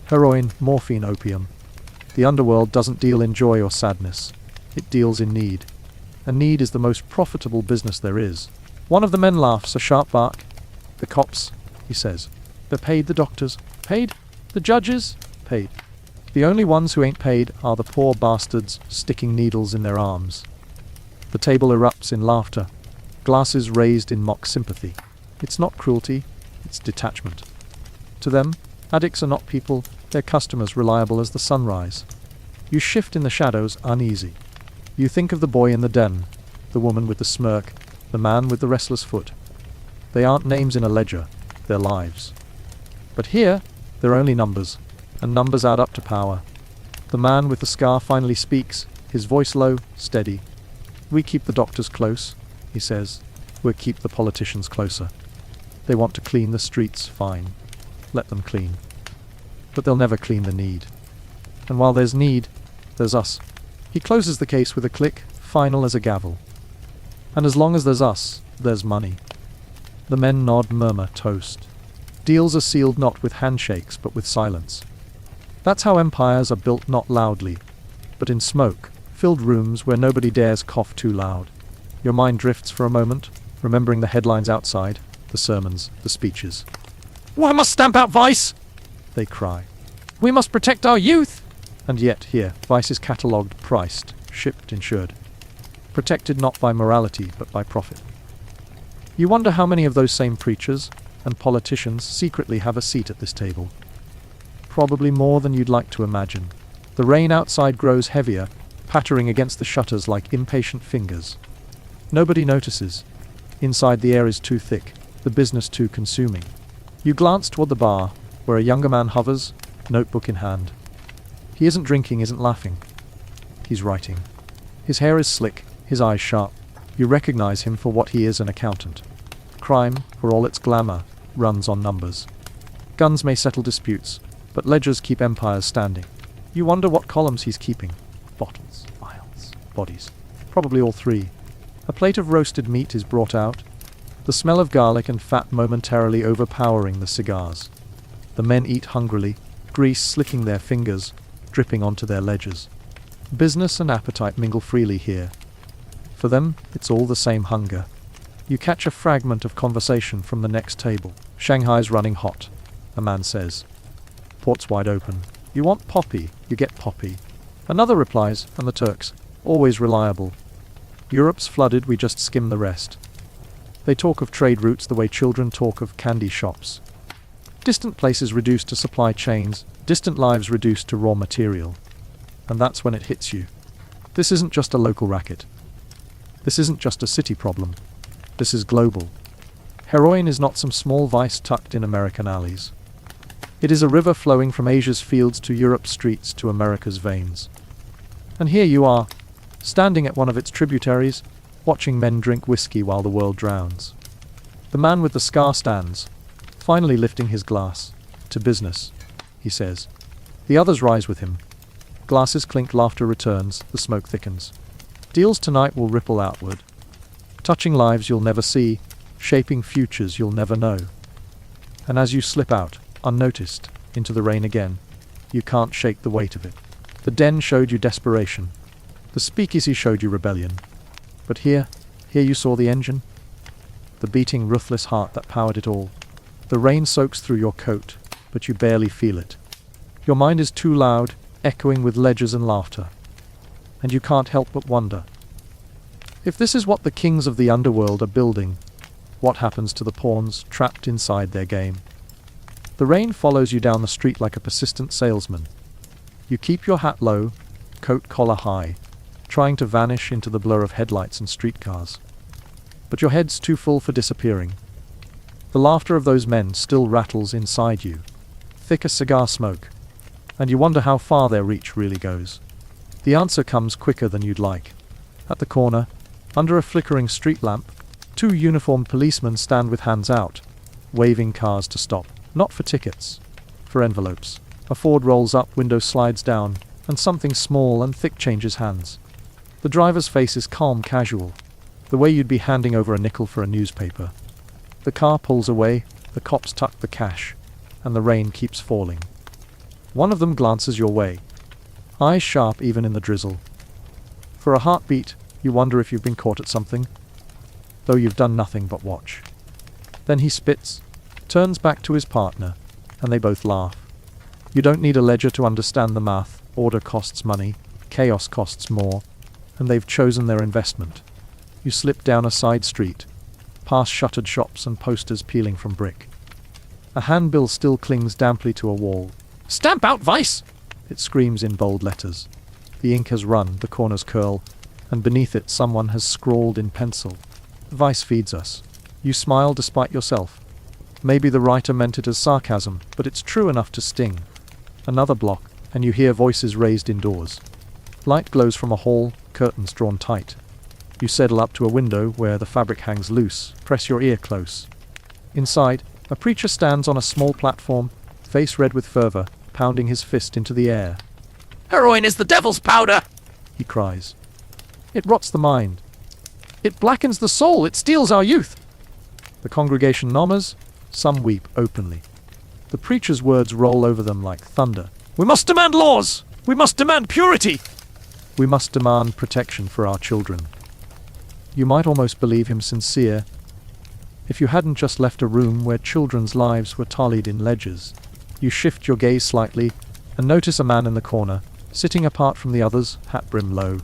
Heroin, morphine, opium. The underworld doesn't deal in joy or sadness. It deals in need. And need is the most profitable business there is. One of the men laughs, a sharp bark. The cops, he says. They're paid, the doctors. Paid? The judges? Paid. The only ones who ain't paid are the poor bastards sticking needles in their arms. The table erupts in laughter, glasses raised in mock sympathy. It's not cruelty, it's detachment. To them, addicts are not people, they're customers reliable as the sunrise. You shift in the shadows, uneasy. You think of the boy in the den, the woman with the smirk, the man with the restless foot. They aren't names in a ledger, they're lives. But here, they're only numbers, and numbers add up to power. The man with the scar finally speaks, his voice low, steady. We keep the doctors close, he says. We'll keep the politicians closer. They want to clean the streets, fine. Let them clean. But they'll never clean the need. And while there's need, there's us. He closes the case with a click, final as a gavel. And as long as there's us, there's money. The men nod, murmur, toast. Deals are sealed not with handshakes but with silence. That's how empires are built, not loudly, but in smoke, filled rooms where nobody dares cough too loud. Your mind drifts for a moment, remembering the headlines outside, the sermons, the speeches. "Why must stamp out vice?" they cry. "We must protect our youth!" And yet, here, vice is catalogued, priced, shipped, insured. Protected not by morality, but by profit. You wonder how many of those same preachers and politicians secretly have a seat at this table. Probably more than you'd like to imagine. The rain outside grows heavier, pattering against the shutters like impatient fingers. Nobody notices. Inside the air is too thick, the business too consuming. You glance toward the bar, where a younger man hovers, notebook in hand. He isn't drinking, isn't laughing. He's writing. His hair is slick, his eyes sharp. You recognize him for what he is, an accountant. Crime, for all its glamour, runs on numbers. Guns may settle disputes, but ledgers keep empires standing. You wonder what columns he's keeping. Bottles, vials, bodies. Probably all three. A plate of roasted meat is brought out, the smell of garlic and fat momentarily overpowering the cigars. The men eat hungrily, grease slicking their fingers, dripping onto their ledgers. Business and appetite mingle freely here. For them, it's all the same hunger. You catch a fragment of conversation from the next table. "Shanghai's running hot," a man says. Port's wide open. "You want poppy, you get poppy." Another replies, "And the Turks, always reliable. Europe's flooded, we just skim the rest." They talk of trade routes the way children talk of candy shops. Distant places reduced to supply chains, distant lives reduced to raw material. And that's when it hits you. This isn't just a local racket. This isn't just a city problem. This is global. Heroin is not some small vice tucked in American alleys. It is a river flowing from Asia's fields to Europe's streets to America's veins. And here you are, standing at one of its tributaries, watching men drink whiskey while the world drowns. The man with the scar stands, finally lifting his glass. "To business," he says. The others rise with him. Glasses clink, laughter returns, the smoke thickens. Deals tonight will ripple outward, touching lives you'll never see, shaping futures you'll never know. And as you slip out, unnoticed, into the rain again, you can't shake the weight of it. The den showed you desperation. The speakeasy showed you rebellion. But here you saw the engine. The beating, ruthless heart that powered it all. The rain soaks through your coat, but you barely feel it. Your mind is too loud, echoing with ledgers and laughter. And you can't help but wonder, If this is what the kings of the underworld are building, what happens to the pawns trapped inside their game? The rain follows you down the street like a persistent salesman. You keep your hat low, coat collar high, trying to vanish into the blur of headlights and streetcars. But your head's too full for disappearing. The laughter of those men still rattles inside you, thick as cigar smoke, and you wonder how far their reach really goes. The answer comes quicker than you'd like. At the corner, under a flickering street lamp, two uniformed policemen stand with hands out, waving cars to stop, not for tickets, for envelopes. A Ford rolls up, window slides down, and something small and thick changes hands. The driver's face is calm, casual, the way you'd be handing over a nickel for a newspaper. The car pulls away, the cops tuck the cash, and the rain keeps falling. One of them glances your way, eyes sharp even in the drizzle. For a heartbeat, you wonder if you've been caught at something, though you've done nothing but watch. Then he spits, turns back to his partner, and they both laugh. You don't need a ledger to understand the math. Order costs money, chaos costs more, and they've chosen their investment. You slip down a side street, past shuttered shops and posters peeling from brick. A handbill still clings damply to a wall. "Stamp out Vice!" it screams in bold letters. The ink has run, the corners curl, and beneath it someone has scrawled in pencil. "Vice feeds us." You smile despite yourself. Maybe the writer meant it as sarcasm, but it's true enough to sting. Another block, and you hear voices raised indoors. Light glows from a hall, curtains drawn tight. You settle up to a window where the fabric hangs loose, press your ear close. Inside, a preacher stands on a small platform, face red with fervor, pounding his fist into the air. "Heroin is the devil's powder!" he cries. "It rots the mind. It blackens the soul. It steals our youth." The congregation murmurs, some weep openly. The preacher's words roll over them like thunder. "We must demand laws! We must demand purity! We must demand protection for our children." You might almost believe him sincere, if you hadn't just left a room where children's lives were tallied in ledgers. You shift your gaze slightly and notice a man in the corner, sitting apart from the others, hat brim low.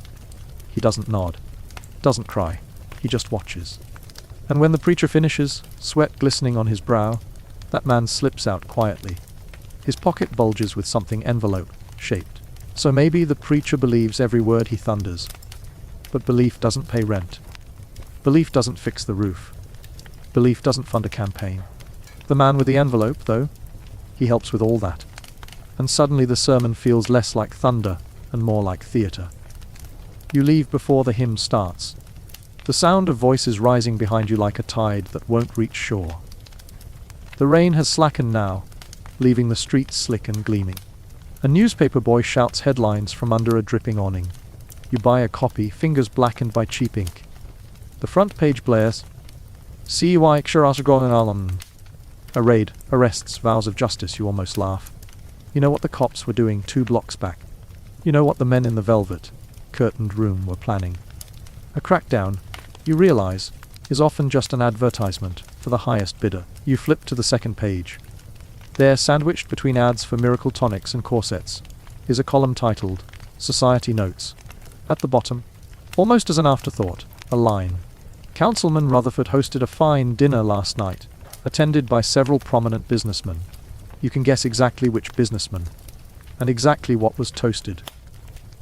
He doesn't nod, doesn't cry, he just watches. And when the preacher finishes, sweat glistening on his brow, that man slips out quietly. His pocket bulges with something envelope-shaped. So maybe the preacher believes every word he thunders. But belief doesn't pay rent. Belief doesn't fix the roof. Belief doesn't fund a campaign. The man with the envelope, though, he helps with all that. And suddenly the sermon feels less like thunder and more like theater. You leave before the hymn starts. The sound of voices rising behind you like a tide that won't reach shore. The rain has slackened now, leaving the streets slick and gleaming. A newspaper boy shouts headlines from under a dripping awning. You buy a copy, fingers blackened by cheap ink. The front page blares, "CY Xarasagoranalam." A raid, arrests, vows of justice. You almost laugh. You know what the cops were doing 2 blocks back. You know what the men in the velvet, curtained room were planning. A crackdown, you realize, is often just an advertisement for the highest bidder. You flip to the second page. There, sandwiched between ads for miracle tonics and corsets, is a column titled Society Notes. At the bottom, almost as an afterthought, a line. Councilman Rutherford hosted a fine dinner last night, attended by several prominent businessmen. You can guess exactly which businessman, and exactly what was toasted.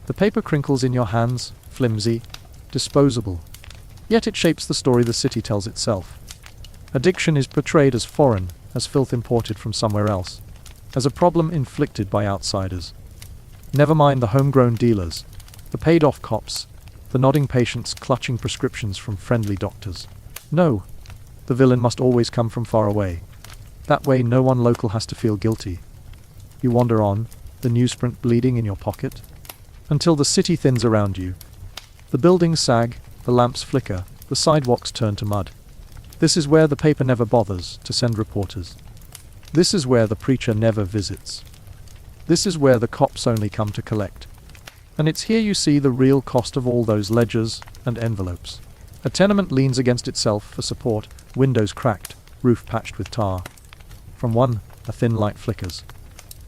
The paper crinkles in your hands, flimsy, disposable. Yet it shapes the story the city tells itself. Addiction is portrayed as foreign, as filth imported from somewhere else, as a problem inflicted by outsiders. Never mind the homegrown dealers, the paid-off cops, the nodding patients clutching prescriptions from friendly doctors. No, the villain must always come from far away. That way no one local has to feel guilty. You wander on, the newsprint bleeding in your pocket, until the city thins around you. The buildings sag, the lamps flicker, the sidewalks turn to mud. This is where the paper never bothers to send reporters. This is where the preacher never visits. This is where the cops only come to collect. And it's here you see the real cost of all those ledgers and envelopes. A tenement leans against itself for support, windows cracked, roof patched with tar. From one, a thin light flickers.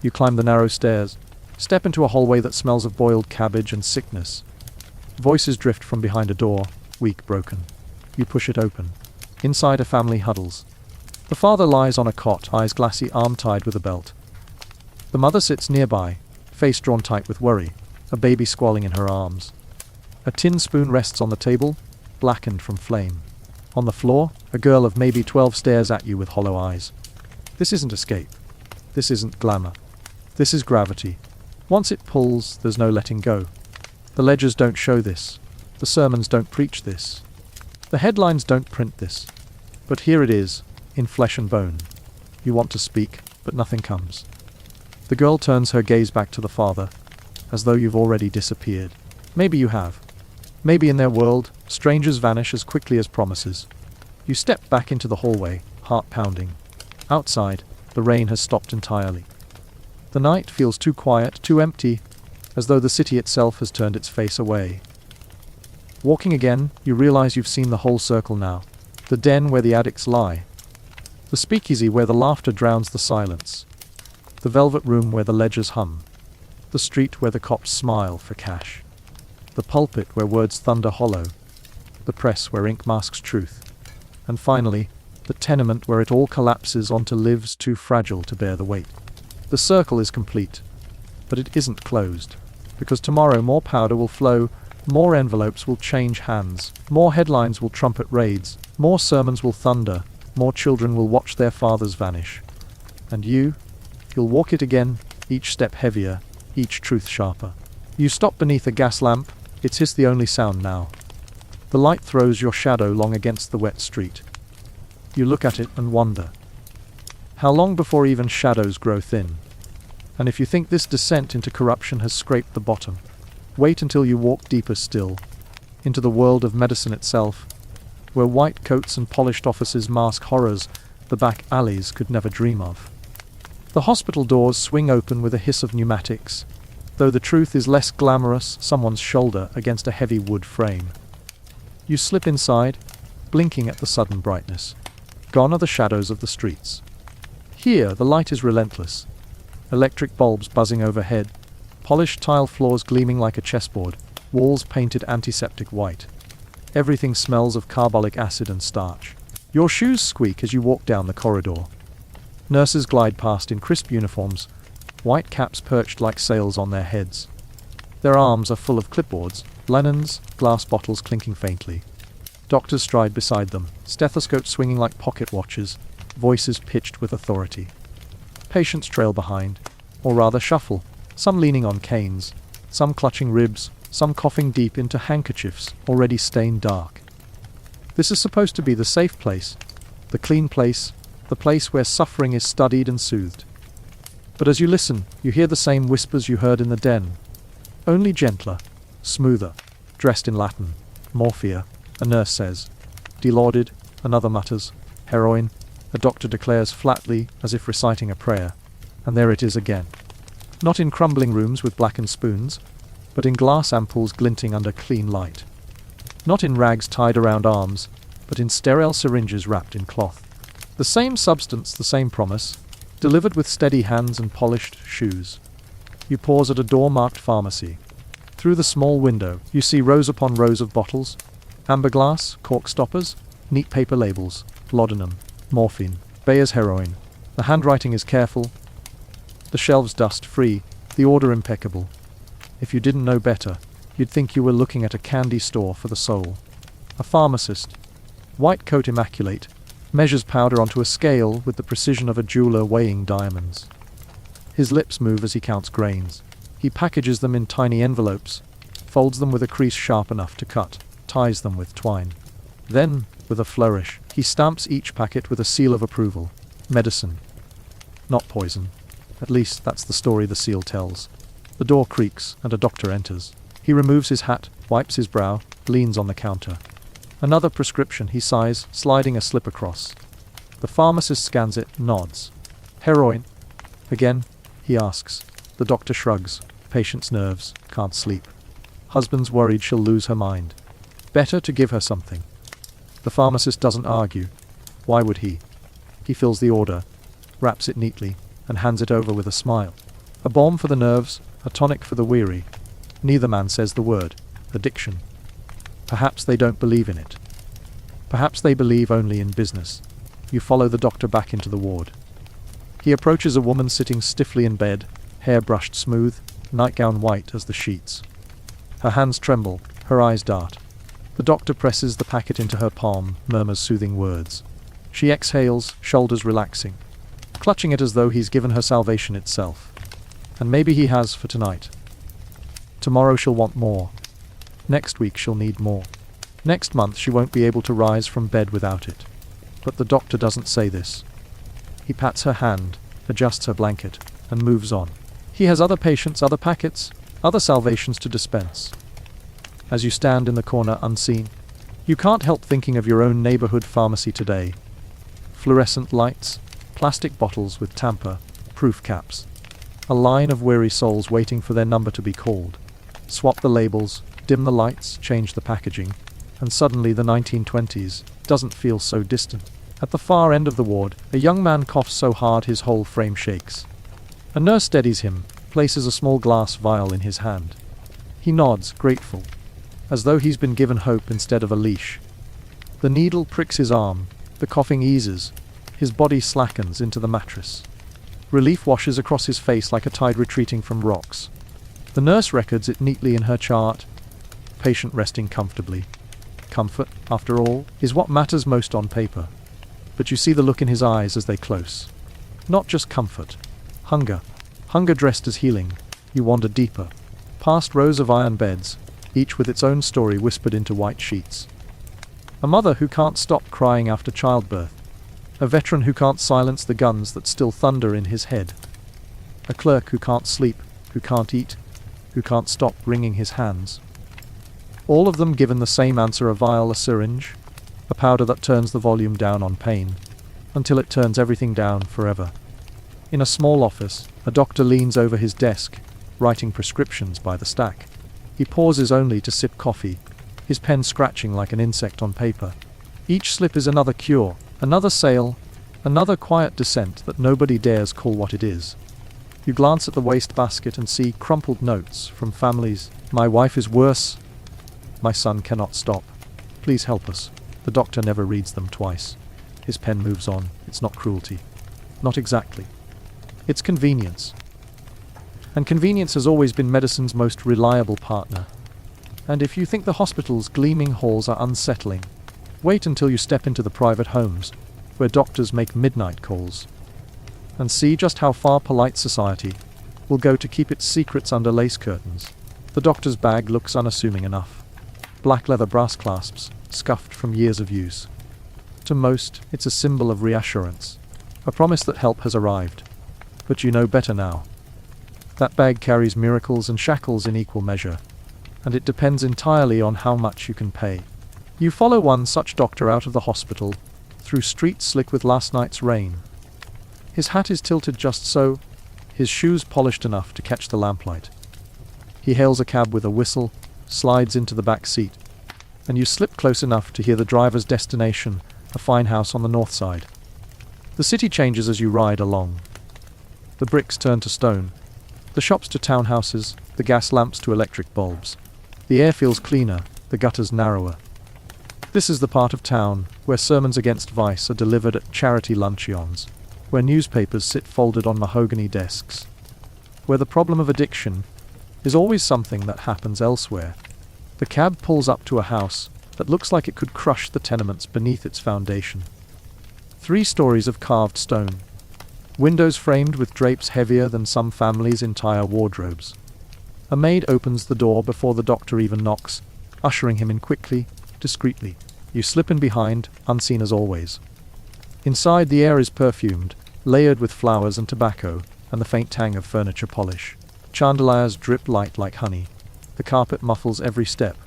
You climb the narrow stairs, step into a hallway that smells of boiled cabbage and sickness. Voices drift from behind a door, weak, broken. You push it open. Inside, a family huddles. The father lies on a cot, eyes glassy, arm tied with a belt. The mother sits nearby, face drawn tight with worry, a baby squalling in her arms. A tin spoon rests on the table, blackened from flame. On the floor, a girl of maybe 12 stares at you with hollow eyes. This isn't escape. This isn't glamour. This is gravity. Once it pulls, there's no letting go. The ledgers don't show this. The sermons don't preach this. The headlines don't print this. But here it is, in flesh and bone. You want to speak, but nothing comes. The girl turns her gaze back to the father, as though you've already disappeared. Maybe you have. Maybe in their world, strangers vanish as quickly as promises. You step back into the hallway, heart pounding. Outside, the rain has stopped entirely. The night feels too quiet, too empty, as though the city itself has turned its face away. Walking again, you realize you've seen the whole circle now. The den where the addicts lie. The speakeasy where the laughter drowns the silence. The velvet room where the ledgers hum. The street where the cops smile for cash. The pulpit where words thunder hollow. The press where ink masks truth. And finally, the tenement where it all collapses onto lives too fragile to bear the weight. The circle is complete, but it isn't closed, because tomorrow more powder will flow, more envelopes will change hands, more headlines will trumpet raids, more sermons will thunder, more children will watch their fathers vanish. And you'll walk it again, each step heavier, each truth sharper. You stop beneath a gas lamp, its hiss the only sound now. The light throws your shadow long against the wet street. You look at it and wonder. How long before even shadows grow thin? And if you think this descent into corruption has scraped the bottom, wait until you walk deeper still, into the world of medicine itself, where white coats and polished offices mask horrors the back alleys could never dream of. The hospital doors swing open with a hiss of pneumatics, though the truth is less glamorous, someone's shoulder against a heavy wood frame. You slip inside, blinking at the sudden brightness. Gone are the shadows of the streets. Here, the light is relentless. Electric bulbs buzzing overhead, polished tile floors gleaming like a chessboard, walls painted antiseptic white. Everything smells of carbolic acid and starch. Your shoes squeak as you walk down the corridor. Nurses glide past in crisp uniforms, white caps perched like sails on their heads. Their arms are full of clipboards, linens, glass bottles clinking faintly. Doctors stride beside them, stethoscopes swinging like pocket watches, voices pitched with authority. Patients trail behind, or rather shuffle, some leaning on canes, some clutching ribs, some coughing deep into handkerchiefs already stained dark. This is supposed to be the safe place, the clean place, the place where suffering is studied and soothed. But as you listen, you hear the same whispers you heard in the den, only gentler, smoother, dressed in Latin. Morphia, a nurse says. Delauded, another mutters. Heroin, a doctor declares flatly, as if reciting a prayer. And there it is again. Not in crumbling rooms with blackened spoons, but in glass ampoules glinting under clean light. Not in rags tied around arms, but in sterile syringes wrapped in cloth. The same substance, the same promise, delivered with steady hands and polished shoes. You pause at a door marked pharmacy. Through the small window, you see rows upon rows of bottles, amber glass, cork stoppers, neat paper labels, laudanum, morphine, Bayer's heroin. The handwriting is careful, the shelves dust-free, the order impeccable. If you didn't know better, you'd think you were looking at a candy store for the soul. A pharmacist, white coat immaculate, measures powder onto a scale with the precision of a jeweler weighing diamonds. His lips move as he counts grains. He packages them in tiny envelopes, folds them with a crease sharp enough to cut, ties them with twine. Then, with a flourish, he stamps each packet with a seal of approval. Medicine. Not poison. At least that's the story the seal tells. The door creaks, and a doctor enters. He removes his hat, wipes his brow, leans on the counter. Another prescription, he sighs, sliding a slip across. The pharmacist scans it, nods. Heroin. Again, he asks. The doctor shrugs. Patient's nerves, can't sleep. Husband's worried she'll lose her mind. Better to give her something. The pharmacist doesn't argue. Why would he? He fills the order, wraps it neatly, and hands it over with a smile. A balm for the nerves, a tonic for the weary. Neither man says the word. Addiction. Perhaps they don't believe in it. Perhaps they believe only in business. You follow the doctor back into the ward. He approaches a woman sitting stiffly in bed, hair brushed smooth, nightgown white as the sheets. Her hands tremble, her eyes dart. The doctor presses the packet into her palm, murmurs soothing words. She exhales, shoulders relaxing, clutching it as though he's given her salvation itself. And maybe he has for tonight. Tomorrow she'll want more. Next week she'll need more. Next month she won't be able to rise from bed without it. But the doctor doesn't say this. He pats her hand, adjusts her blanket, and moves on. He has other patients, other packets, other salvations to dispense. As you stand in the corner unseen, you can't help thinking of your own neighborhood pharmacy today. Fluorescent lights, plastic bottles with tamper-proof caps. A line of weary souls waiting for their number to be called. Swap the labels, dim the lights, change the packaging, and suddenly the 1920s doesn't feel so distant. At the far end of the ward, a young man coughs so hard his whole frame shakes. A nurse steadies him, places a small glass vial in his hand. He nods, grateful, as though he's been given hope instead of a leash. The needle pricks his arm, the coughing eases, his body slackens into the mattress. Relief washes across his face like a tide retreating from rocks. The nurse records it neatly in her chart. Patient resting comfortably. Comfort, after all, is what matters most on paper. But you see the look in his eyes as they close. Not just comfort. Hunger. Hunger dressed as healing. You wander deeper. Past rows of iron beds, each with its own story whispered into white sheets. A mother who can't stop crying after childbirth. A veteran who can't silence the guns that still thunder in his head. A clerk who can't sleep, who can't eat, who can't stop wringing his hands. All of them given the same answer: a vial, a syringe, a powder that turns the volume down on pain, until it turns everything down forever. In a small office, a doctor leans over his desk, writing prescriptions by the stack. He pauses only to sip coffee, his pen scratching like an insect on paper. Each slip is another cure, another sale, another quiet descent that nobody dares call what it is. You glance at the wastebasket and see crumpled notes from families. My wife is worse. My son cannot stop. Please help us. The doctor never reads them twice. His pen moves on. It's not cruelty. Not exactly. It's convenience. And convenience has always been medicine's most reliable partner. And if you think the hospital's gleaming halls are unsettling, wait until you step into the private homes, where doctors make midnight calls, and see just how far polite society will go to keep its secrets under lace curtains. The doctor's bag looks unassuming enough. Black leather brass clasps, scuffed from years of use. To most, it's a symbol of reassurance, a promise that help has arrived. But you know better now. That bag carries miracles and shackles in equal measure, and it depends entirely on how much you can pay. You follow one such doctor out of the hospital, through streets slick with last night's rain. His hat is tilted just so, his shoes polished enough to catch the lamplight. He hails a cab with a whistle, slides into the back seat, and you slip close enough to hear the driver's destination, a fine house on the north side. The city changes as you ride along. The bricks turn to stone, the shops to townhouses, the gas lamps to electric bulbs. The air feels cleaner, the gutters narrower. This is the part of town where sermons against vice are delivered at charity luncheons, where newspapers sit folded on mahogany desks, where the problem of addiction is always something that happens elsewhere. The cab pulls up to a house that looks like it could crush the tenements beneath its foundation. 3 stories of carved stone. Windows framed with drapes heavier than some families' entire wardrobes. A maid opens the door before the doctor even knocks, ushering him in quickly, discreetly. You slip in behind, unseen as always. Inside, the air is perfumed, layered with flowers and tobacco, and the faint tang of furniture polish. Chandeliers drip light like honey. The carpet muffles every step.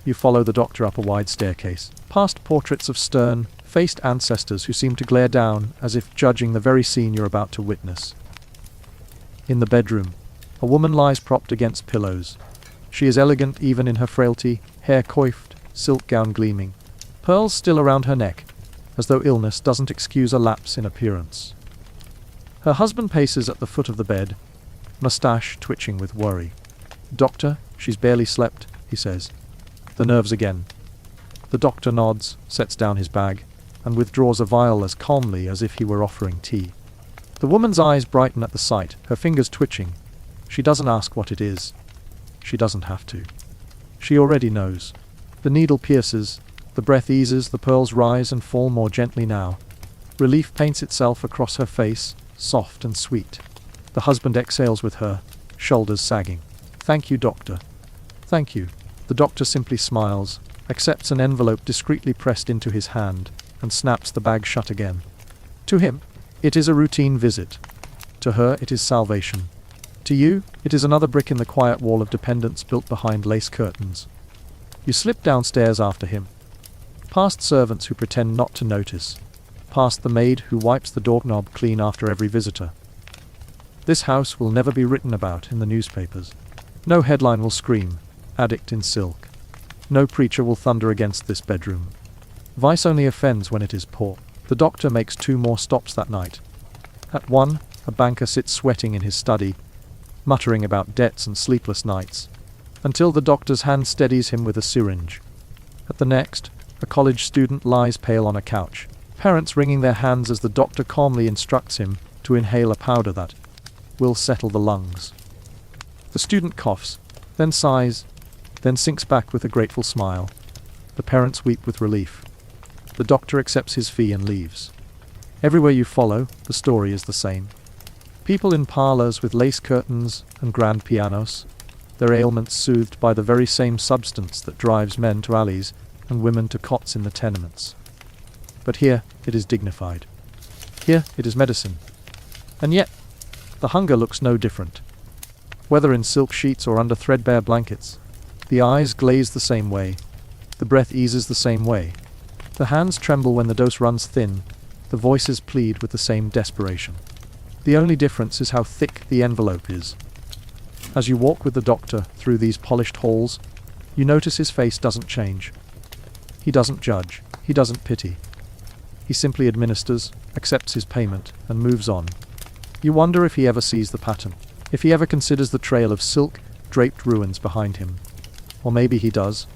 You follow the doctor up a wide staircase, past portraits of stern-faced ancestors who seem to glare down as if judging the very scene you're about to witness. In the bedroom, a woman lies propped against pillows. She is elegant even in her frailty, hair coiffed, silk gown gleaming, pearls still around her neck, as though illness doesn't excuse a lapse in appearance. Her husband paces at the foot of the bed, mustache twitching with worry. "Doctor, she's barely slept," he says. The nerves again. The doctor nods, sets down his bag, and withdraws a vial as calmly as if he were offering tea. The woman's eyes brighten at the sight, her fingers twitching. She doesn't ask what it is. She doesn't have to. She already knows. The needle pierces, the breath eases, the pearls rise and fall more gently now. Relief paints itself across her face, soft and sweet. The husband exhales with her, shoulders sagging. "Thank you, doctor." "Thank you." The doctor simply smiles, accepts an envelope discreetly pressed into his hand, and snaps the bag shut again. To him, it is a routine visit. To her, it is salvation. To you, it is another brick in the quiet wall of dependence built behind lace curtains. You slip downstairs after him. Past servants who pretend not to notice. Past the maid who wipes the doorknob clean after every visitor. This house will never be written about in the newspapers. No headline will scream, "Addict in silk." No preacher will thunder against this bedroom. Vice only offends when it is poor. The doctor makes 2 more stops that night. At one, a banker sits sweating in his study, muttering about debts and sleepless nights, until the doctor's hand steadies him with a syringe. At the next, a college student lies pale on a couch, parents wringing their hands as the doctor calmly instructs him to inhale a powder that will settle the lungs. The student coughs, then sighs, then sinks back with a grateful smile. The parents weep with relief. The doctor accepts his fee and leaves. Everywhere you follow, the story is the same. People in parlors with lace curtains and grand pianos, their ailments soothed by the very same substance that drives men to alleys and women to cots in the tenements. But here, it is dignified. Here, it is medicine. And yet, the hunger looks no different. Whether in silk sheets or under threadbare blankets, the eyes glaze the same way, the breath eases the same way, the hands tremble when the dose runs thin, the voices plead with the same desperation. The only difference is how thick the envelope is. As you walk with the doctor through these polished halls, you notice his face doesn't change. He doesn't judge, he doesn't pity. He simply administers, accepts his payment, and moves on. You wonder if he ever sees the pattern, if he ever considers the trail of silk, draped ruins behind him. Or maybe he does,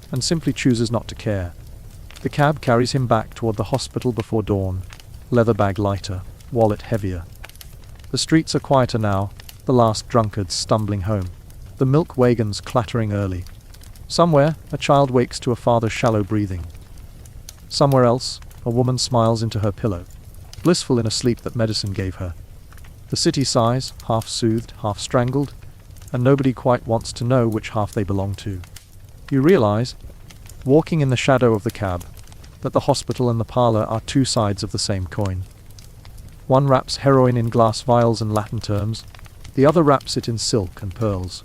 and simply chooses not to care. The cab carries him back toward the hospital before dawn, leather bag lighter, wallet heavier. The streets are quieter now, the last drunkards stumbling home, the milk wagons clattering early. Somewhere, a child wakes to a father's shallow breathing. Somewhere else, a woman smiles into her pillow, blissful in a sleep that medicine gave her. The city sighs, half soothed, half strangled, and nobody quite wants to know which half they belong to. You realize, walking in the shadow of the cab, that the hospital and the parlor are 2 sides of the same coin. One wraps heroin in glass vials and Latin terms, the other wraps it in silk and pearls.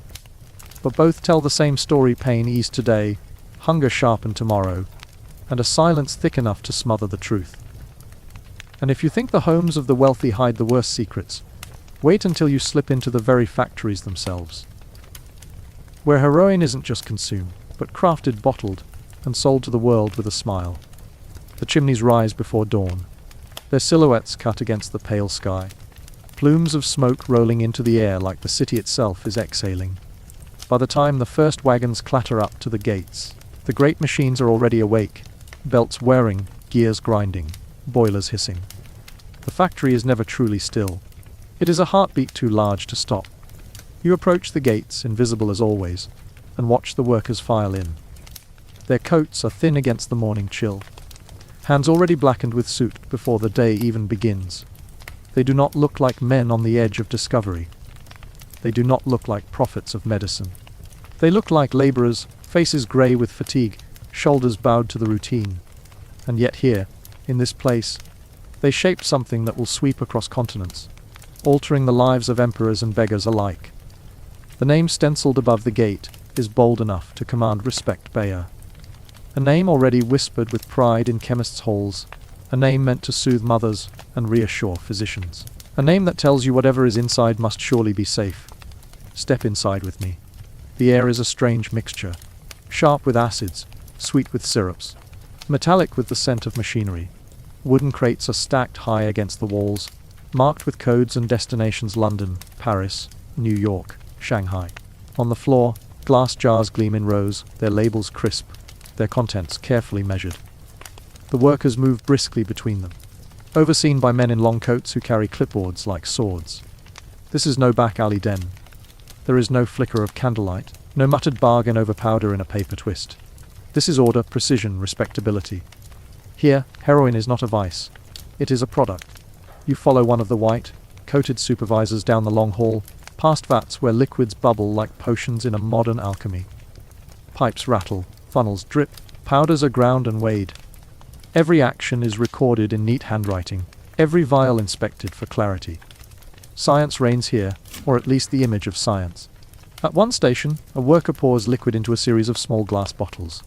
But both tell the same story: pain eased today, hunger sharpened tomorrow, and a silence thick enough to smother the truth. And if you think the homes of the wealthy hide the worst secrets, wait until you slip into the very factories themselves, where heroin isn't just consumed, but crafted, bottled, and sold to the world with a smile. The chimneys rise before dawn, their silhouettes cut against the pale sky, plumes of smoke rolling into the air like the city itself is exhaling. By the time the first wagons clatter up to the gates, the great machines are already awake, belts whirring, gears grinding, boilers hissing. The factory is never truly still. It is a heartbeat too large to stop. You approach the gates, invisible as always, and watch the workers file in. Their coats are thin against the morning chill, hands already blackened with soot before the day even begins. They do not look like men on the edge of discovery. They do not look like prophets of medicine. They look like laborers, faces grey with fatigue, shoulders bowed to the routine. And yet here, in this place, they shape something that will sweep across continents, altering the lives of emperors and beggars alike. The name stenciled above the gate is bold enough to command respect. Bayer. A name already whispered with pride in chemists' halls, a name meant to soothe mothers and reassure physicians. A name that tells you whatever is inside must surely be safe. Step inside with me. The air is a strange mixture, sharp with acids, sweet with syrups, metallic with the scent of machinery. Wooden crates are stacked high against the walls, marked with codes and destinations: London, Paris, New York, Shanghai. On the floor, Glass jars gleam in rows, their labels crisp, their contents carefully measured. The workers move briskly between them, overseen by men in long coats who carry clipboards like swords. This is no back alley den. There is no flicker of candlelight, no muttered bargain over powder in a paper twist. This is order, precision, respectability. Here, heroin is not a vice. It is a product. You follow one of the white, coated supervisors down the long hall, past vats where liquids bubble like potions in a modern alchemy. Pipes rattle, funnels drip, powders are ground and weighed. Every action is recorded in neat handwriting, every vial inspected for clarity. Science reigns here, or at least the image of science. At one station, a worker pours liquid into a series of small glass bottles.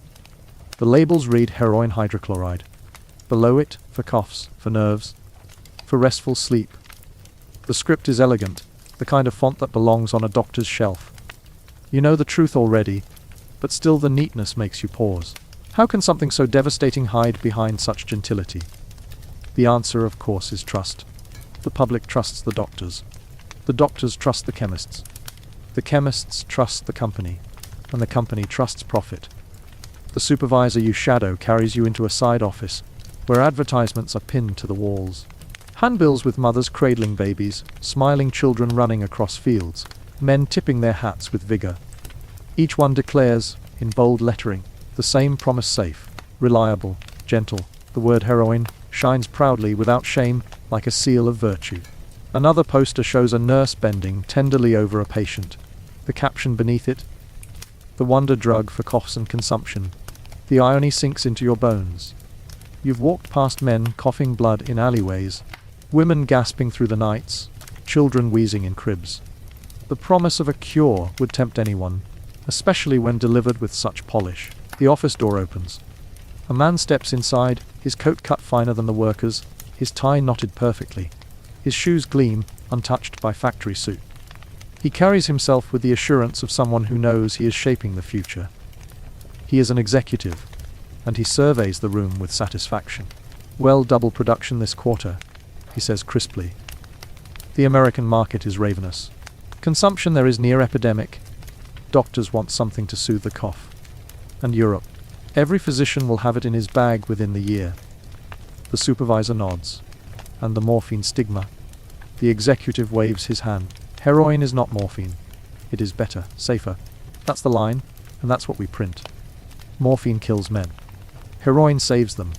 The labels read heroin hydrochloride. Below it, for coughs, for nerves, for restful sleep. The script is elegant, the kind of font that belongs on a doctor's shelf. You know the truth already, but still the neatness makes you pause. How can something so devastating hide behind such gentility? The answer, of course, is trust. The public trusts the doctors. The doctors trust the chemists. The chemists trust the company, and the company trusts profit. The supervisor you shadow carries you into a side office, where advertisements are pinned to the walls. Handbills with mothers cradling babies, smiling children running across fields, men tipping their hats with vigor. Each one declares, in bold lettering, the same promise: safe, reliable, gentle. The word heroin shines proudly without shame, like a seal of virtue. Another poster shows a nurse bending tenderly over a patient. The caption beneath it: the wonder drug for coughs and consumption. The irony sinks into your bones. You've walked past men coughing blood in alleyways, women gasping through the nights, children wheezing in cribs. The promise of a cure would tempt anyone, especially when delivered with such polish. The office door opens. A man steps inside, his coat cut finer than the workers', his tie knotted perfectly. His shoes gleam, untouched by factory suit. He carries himself with the assurance of someone who knows he is shaping the future. He is an executive, and he surveys the room with satisfaction. Well, double production this quarter, he says crisply. The American market is ravenous. Consumption there is near epidemic. Doctors want something to soothe the cough. And Europe. Every physician will have it in his bag within the year. The supervisor nods. And the morphine stigma. The executive waves his hand. Heroin is not morphine. It is better, safer. That's the line, and that's what we print. Morphine kills men. Heroin saves them.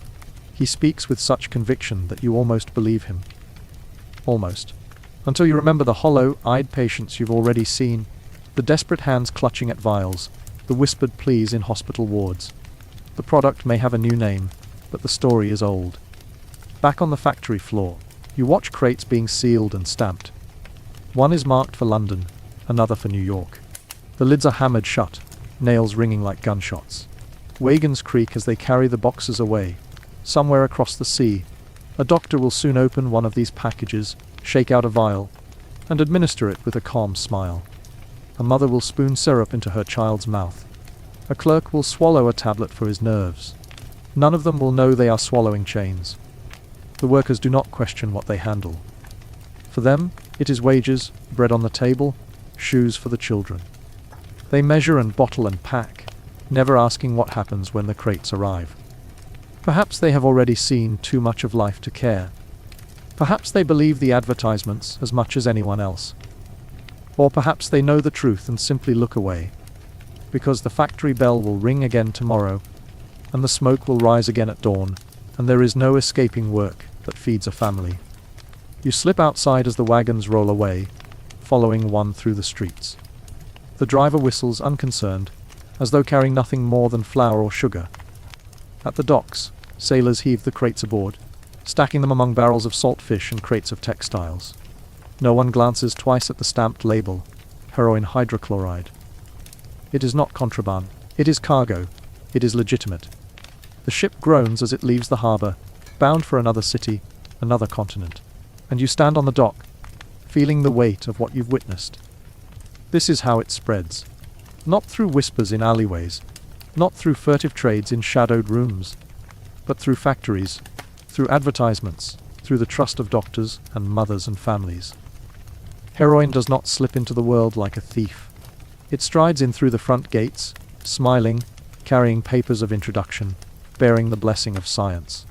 He speaks with such conviction that you almost believe him. Almost. Until you remember the hollow-eyed patients you've already seen, the desperate hands clutching at vials, the whispered pleas in hospital wards. The product may have a new name, but the story is old. Back on the factory floor, you watch crates being sealed and stamped. One is marked for London, another for New York. The lids are hammered shut, nails ringing like gunshots. Wagons creak as they carry the boxes away. Somewhere across the sea, a doctor will soon open one of these packages, shake out a vial, and administer it with a calm smile. A mother will spoon syrup into her child's mouth. A clerk will swallow a tablet for his nerves. None of them will know they are swallowing chains. The workers do not question what they handle. For them, it is wages, bread on the table, shoes for the children. They measure and bottle and pack, never asking what happens when the crates arrive. Perhaps they have already seen too much of life to care. Perhaps they believe the advertisements as much as anyone else. Or perhaps they know the truth and simply look away, because the factory bell will ring again tomorrow, and the smoke will rise again at dawn, and there is no escaping work that feeds a family. You slip outside as the wagons roll away, following one through the streets. The driver whistles unconcerned, as though carrying nothing more than flour or sugar. At the docks, sailors heave the crates aboard, stacking them among barrels of salt fish and crates of textiles. No one glances twice at the stamped label, heroin hydrochloride. It is not contraband. It is cargo. It is legitimate. The ship groans as it leaves the harbor, bound for another city, another continent. And you stand on the dock, feeling the weight of what you've witnessed. This is how it spreads. Not through whispers in alleyways, not through furtive trades in shadowed rooms, but through factories, through advertisements, through the trust of doctors and mothers and families. Heroin does not slip into the world like a thief. It strides in through the front gates, smiling, carrying papers of introduction, bearing the blessing of science.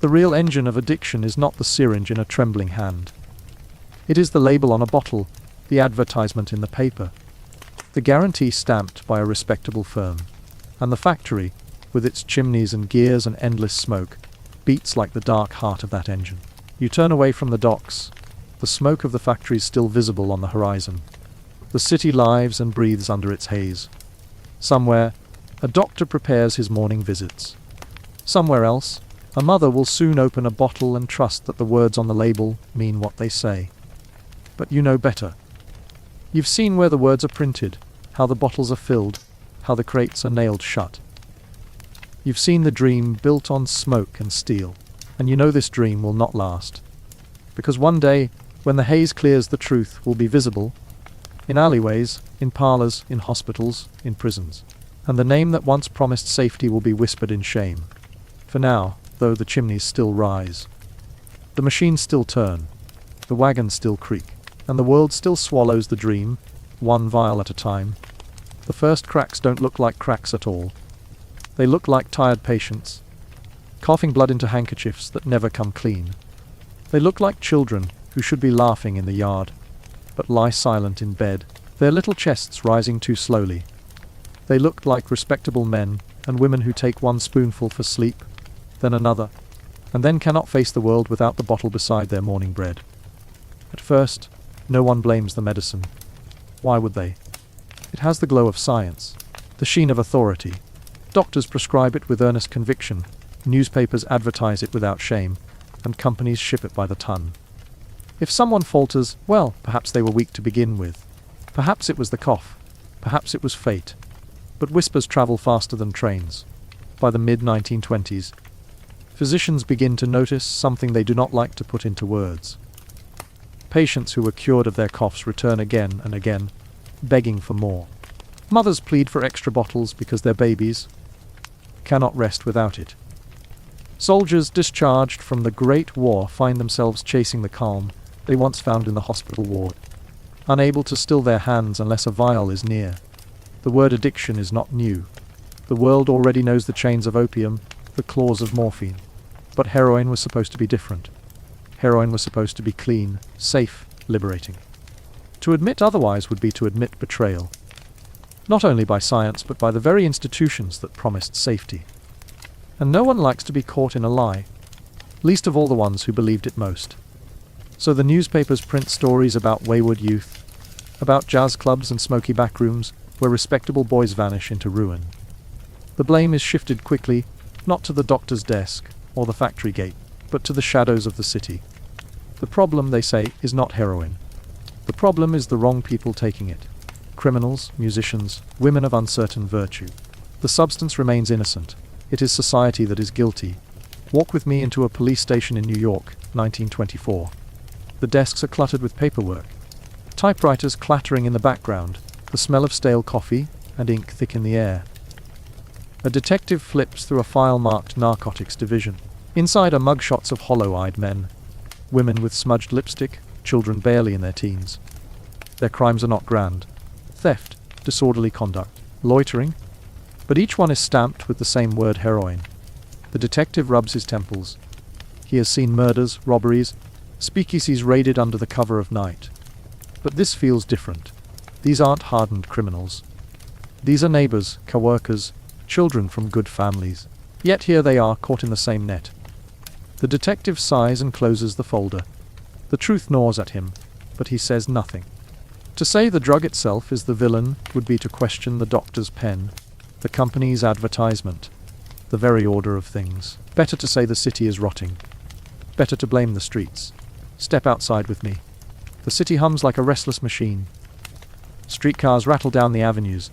The real engine of addiction is not the syringe in a trembling hand. It is the label on a bottle, the advertisement in the paper, the guarantee stamped by a respectable firm. And the factory, with its chimneys and gears and endless smoke, beats like the dark heart of that engine. You turn away from the docks. The smoke of the factory is still visible on the horizon. The city lives and breathes under its haze. Somewhere, a doctor prepares his morning visits. Somewhere else, a mother will soon open a bottle and trust that the words on the label mean what they say. But you know better. You've seen where the words are printed, how the bottles are filled, how the crates are nailed shut. You've seen the dream built on smoke and steel, and you know this dream will not last. Because one day, when the haze clears, the truth will be visible, in alleyways, in parlors, in hospitals, in prisons. And the name that once promised safety will be whispered in shame. For now, though the chimneys still rise, the machines still turn, the wagons still creak, and the world still swallows the dream, one vial at a time, the first cracks don't look like cracks at all. They look like tired patients, coughing blood into handkerchiefs that never come clean. They look like children who should be laughing in the yard, but lie silent in bed, their little chests rising too slowly. They looked like respectable men and women who take one spoonful for sleep, then another, and then cannot face the world without the bottle beside their morning bread. At first, no one blames the medicine. Why would they? It has the glow of science, the sheen of authority. Doctors prescribe it with earnest conviction, newspapers advertise it without shame, and companies ship it by the ton. If someone falters, well, perhaps they were weak to begin with. Perhaps it was the cough. Perhaps it was fate. But whispers travel faster than trains. By the mid-1920s, physicians begin to notice something they do not like to put into words. Patients who were cured of their coughs return again and again, begging for more. Mothers plead for extra bottles because their babies cannot rest without it. Soldiers discharged from the Great War find themselves chasing the calm they once found in the hospital ward, unable to still their hands unless a vial is near. The word addiction is not new. The world already knows the chains of opium, the claws of morphine. But heroin was supposed to be different. Heroin was supposed to be clean, safe, liberating. To admit otherwise would be to admit betrayal. Not only by science, but by the very institutions that promised safety. And no one likes to be caught in a lie, least of all the ones who believed it most. So the newspapers print stories about wayward youth, about jazz clubs and smoky backrooms where respectable boys vanish into ruin. The blame is shifted quickly, not to the doctor's desk or the factory gate, but to the shadows of the city. The problem, they say, is not heroin. The problem is the wrong people taking it. Criminals, musicians, women of uncertain virtue. The substance remains innocent. It is society that is guilty. Walk with me into a police station in New York, 1924. The desks are cluttered with paperwork. Typewriters clattering in the background, the smell of stale coffee and ink thick in the air. A detective flips through a file marked Narcotics Division. Inside are mugshots of hollow-eyed men, women with smudged lipstick, children barely in their teens. Their crimes are not grand. Theft, disorderly conduct, loitering. But each one is stamped with the same word, heroin. The detective rubs his temples. He has seen murders, robberies, speakeasies raided under the cover of night. But this feels different. These aren't hardened criminals. These are neighbors, co-workers, children from good families. Yet here they are, caught in the same net. The detective sighs and closes the folder. The truth gnaws at him, but he says nothing. To say the drug itself is the villain would be to question the doctor's pen, the company's advertisement, the very order of things. Better to say the city is rotting. Better to blame the streets. Step outside with me. The city hums like a restless machine. Streetcars rattle down the avenues.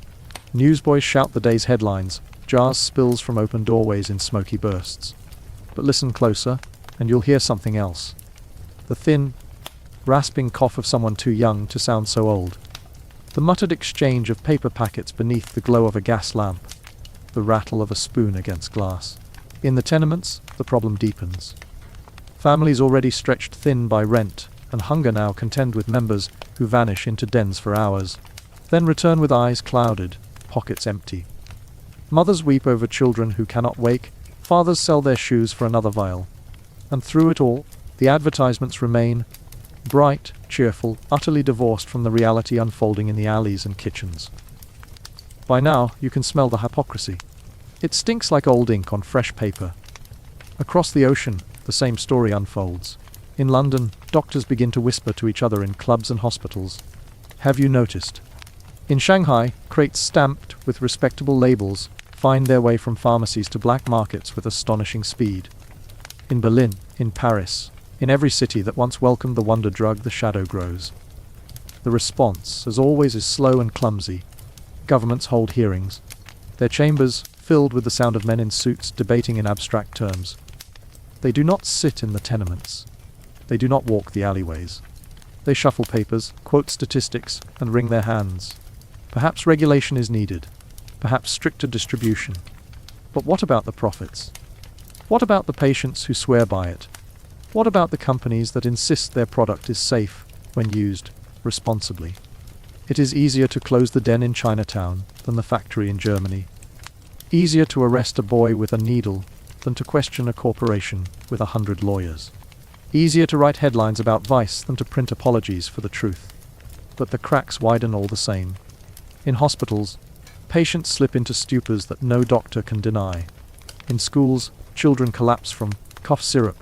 Newsboys shout the day's headlines. Jars spills from open doorways in smoky bursts. But listen closer, and you'll hear something else. The thin, rasping cough of someone too young to sound so old. The muttered exchange of paper packets beneath the glow of a gas lamp. The rattle of a spoon against glass. In the tenements, the problem deepens. Families already stretched thin by rent and hunger now contend with members who vanish into dens for hours. then return with eyes clouded, pockets empty. Mothers weep over children who cannot wake, fathers sell their shoes for another vial. And through it all, the advertisements remain bright, cheerful, utterly divorced from the reality unfolding in the alleys and kitchens. By now, you can smell the hypocrisy. It stinks like old ink on fresh paper. Across the ocean, the same story unfolds. In London, doctors begin to whisper to each other in clubs and hospitals. Have you noticed? In Shanghai, crates stamped with respectable labels find their way from pharmacies to black markets with astonishing speed. In Berlin, in Paris, in every city that once welcomed the wonder drug, the shadow grows. The response, as always, is slow and clumsy. Governments hold hearings, their chambers filled with the sound of men in suits debating in abstract terms. They do not sit in the tenements. They do not walk the alleyways. They shuffle papers, quote statistics, and wring their hands. Perhaps regulation is needed. Perhaps stricter distribution. But what about the profits? What about the patients who swear by it? What about the companies that insist their product is safe when used responsibly? It is easier to close the den in Chinatown than the factory in Germany. Easier to arrest a boy with a needle than to question a corporation with 100 lawyers. Easier to write headlines about vice than to print apologies for the truth. But the cracks widen all the same. In hospitals, patients slip into stupors that no doctor can deny. In schools, children collapse from cough syrup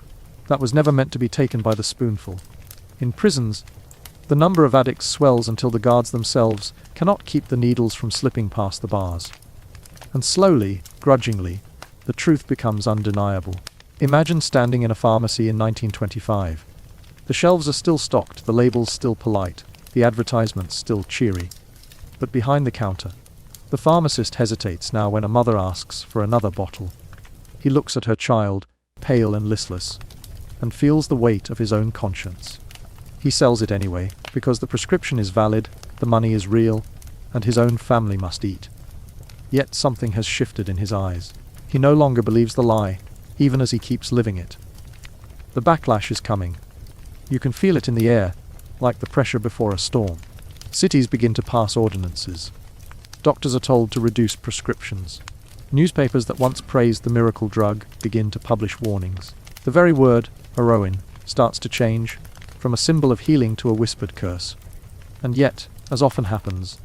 that was never meant to be taken by the spoonful. In prisons, the number of addicts swells until the guards themselves cannot keep the needles from slipping past the bars. And slowly, grudgingly, the truth becomes undeniable. Imagine standing in a pharmacy in 1925. The shelves are still stocked, the labels still polite, the advertisements still cheery. But behind the counter, the pharmacist hesitates now when a mother asks for another bottle. He looks at her child, pale and listless, and feels the weight of his own conscience. He sells it anyway, because the prescription is valid, the money is real, and his own family must eat. Yet something has shifted in his eyes. He no longer believes the lie, even as he keeps living it. The backlash is coming. You can feel it in the air, like the pressure before a storm. Cities begin to pass ordinances. Doctors are told to reduce prescriptions. Newspapers that once praised the miracle drug begin to publish warnings. The very word, heroin, starts to change, from a symbol of healing to a whispered curse. And yet, as often happens,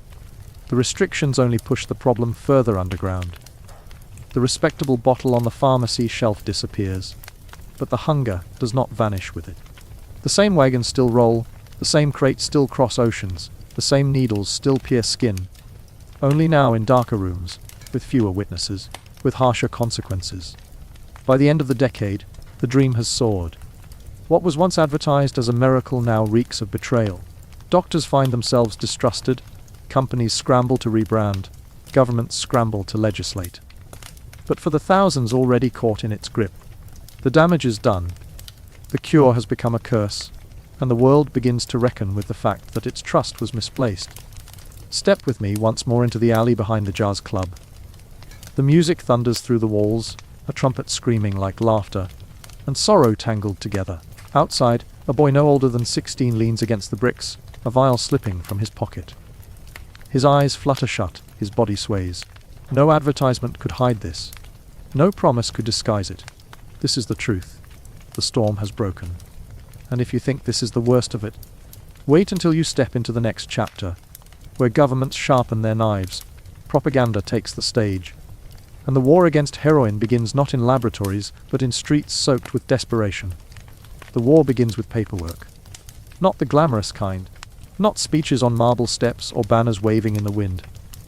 the restrictions only push the problem further underground. The respectable bottle on the pharmacy shelf disappears, but the hunger does not vanish with it. The same wagons still roll, the same crates still cross oceans, the same needles still pierce skin, only now in darker rooms, with fewer witnesses, with harsher consequences. By the end of the decade, the dream has soared. What was once advertised as a miracle now reeks of betrayal. Doctors find themselves distrusted, companies scramble to rebrand, governments scramble to legislate. But for the thousands already caught in its grip, the damage is done. The cure has become a curse, and the world begins to reckon with the fact that its trust was misplaced. Step with me once more into the alley behind the jazz club. The music thunders through the walls, a trumpet screaming like laughter, and sorrow tangled together. Outside, a boy no older than 16 leans against the bricks, a vial slipping from his pocket. His eyes flutter shut, his body sways. No advertisement could hide this. No promise could disguise it. This is the truth. The storm has broken. And if you think this is the worst of it, wait until you step into the next chapter, where governments sharpen their knives, propaganda takes the stage, and the war against heroin begins not in laboratories, but in streets soaked with desperation. The war begins with paperwork. Not the glamorous kind, not speeches on marble steps or banners waving in the wind,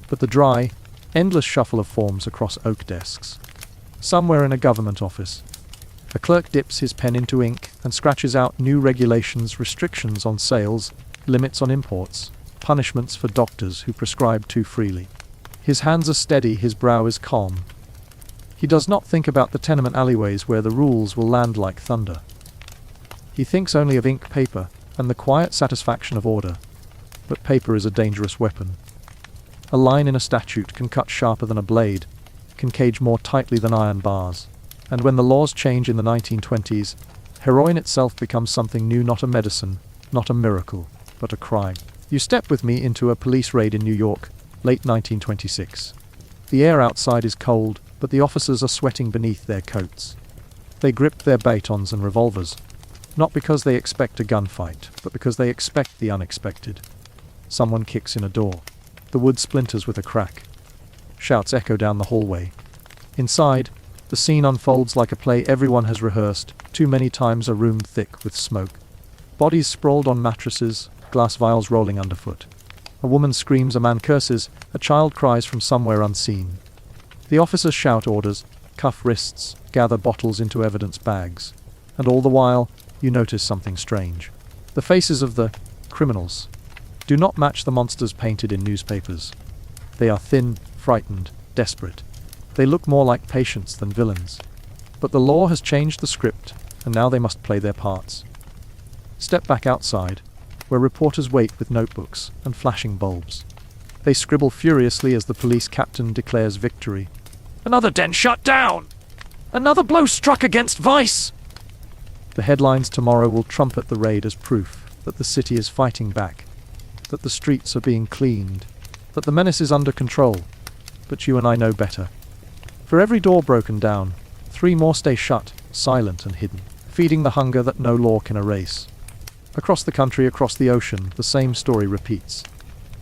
but the dry, endless shuffle of forms across oak desks. Somewhere in a government office, a clerk dips his pen into ink and scratches out new regulations, restrictions on sales, limits on imports, punishments for doctors who prescribe too freely. His hands are steady, his brow is calm. He does not think about the tenement alleyways where the rules will land like thunder. He thinks only of ink, paper, and the quiet satisfaction of order. But paper is a dangerous weapon. A line in a statute can cut sharper than a blade, can cage more tightly than iron bars. And when the laws change in the 1920s, heroin itself becomes something new, not a medicine, not a miracle, but a crime. You step with me into a police raid in New York, late 1926. The air outside is cold, but the officers are sweating beneath their coats. They grip their batons and revolvers, not because they expect a gunfight, but because they expect the unexpected. Someone kicks in a door. The wood splinters with a crack. Shouts echo down the hallway. Inside, the scene unfolds like a play everyone has rehearsed, too many times a room thick with smoke. Bodies sprawled on mattresses, glass vials rolling underfoot. A woman screams, a man curses, a child cries from somewhere unseen. The officers shout orders, cuff wrists, gather bottles into evidence bags. And all the while, you notice something strange. The faces of the criminals do not match the monsters painted in newspapers. They are thin, frightened, desperate. They look more like patients than villains. But the law has changed the script, and now they must play their parts. Step back outside, where reporters wait with notebooks and flashing bulbs. They scribble furiously as the police captain declares victory. Another den shut down! Another blow struck against vice! The headlines tomorrow will trumpet the raid as proof that the city is fighting back, that the streets are being cleaned, that the menace is under control. But you and I know better. For every door broken down, 3 more stay shut, silent and hidden, feeding the hunger that no law can erase. Across the country, across the ocean, the same story repeats.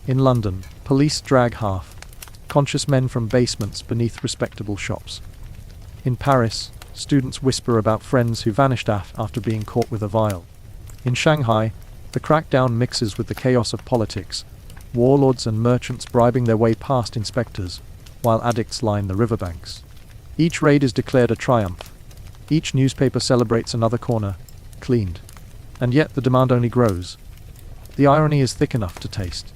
In London, police drag half-conscious men from basements beneath respectable shops. In Paris, students whisper about friends who vanished after being caught with a vial. In Shanghai, the crackdown mixes with the chaos of politics, warlords and merchants bribing their way past inspectors, while addicts line the riverbanks. Each raid is declared a triumph. Each newspaper celebrates another corner, cleaned. And yet the demand only grows. The irony is thick enough to taste.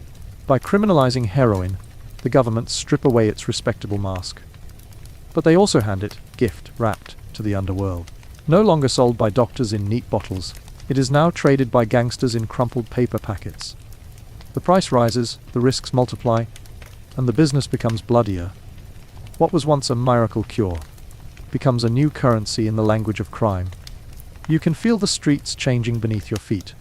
By criminalizing heroin, the government strip away its respectable mask. But they also hand it, gift-wrapped, to the underworld. No longer sold by doctors in neat bottles, it is now traded by gangsters in crumpled paper packets. The price rises, the risks multiply, and the business becomes bloodier. What was once a miracle cure becomes a new currency in the language of crime. You can feel the streets changing beneath your feet.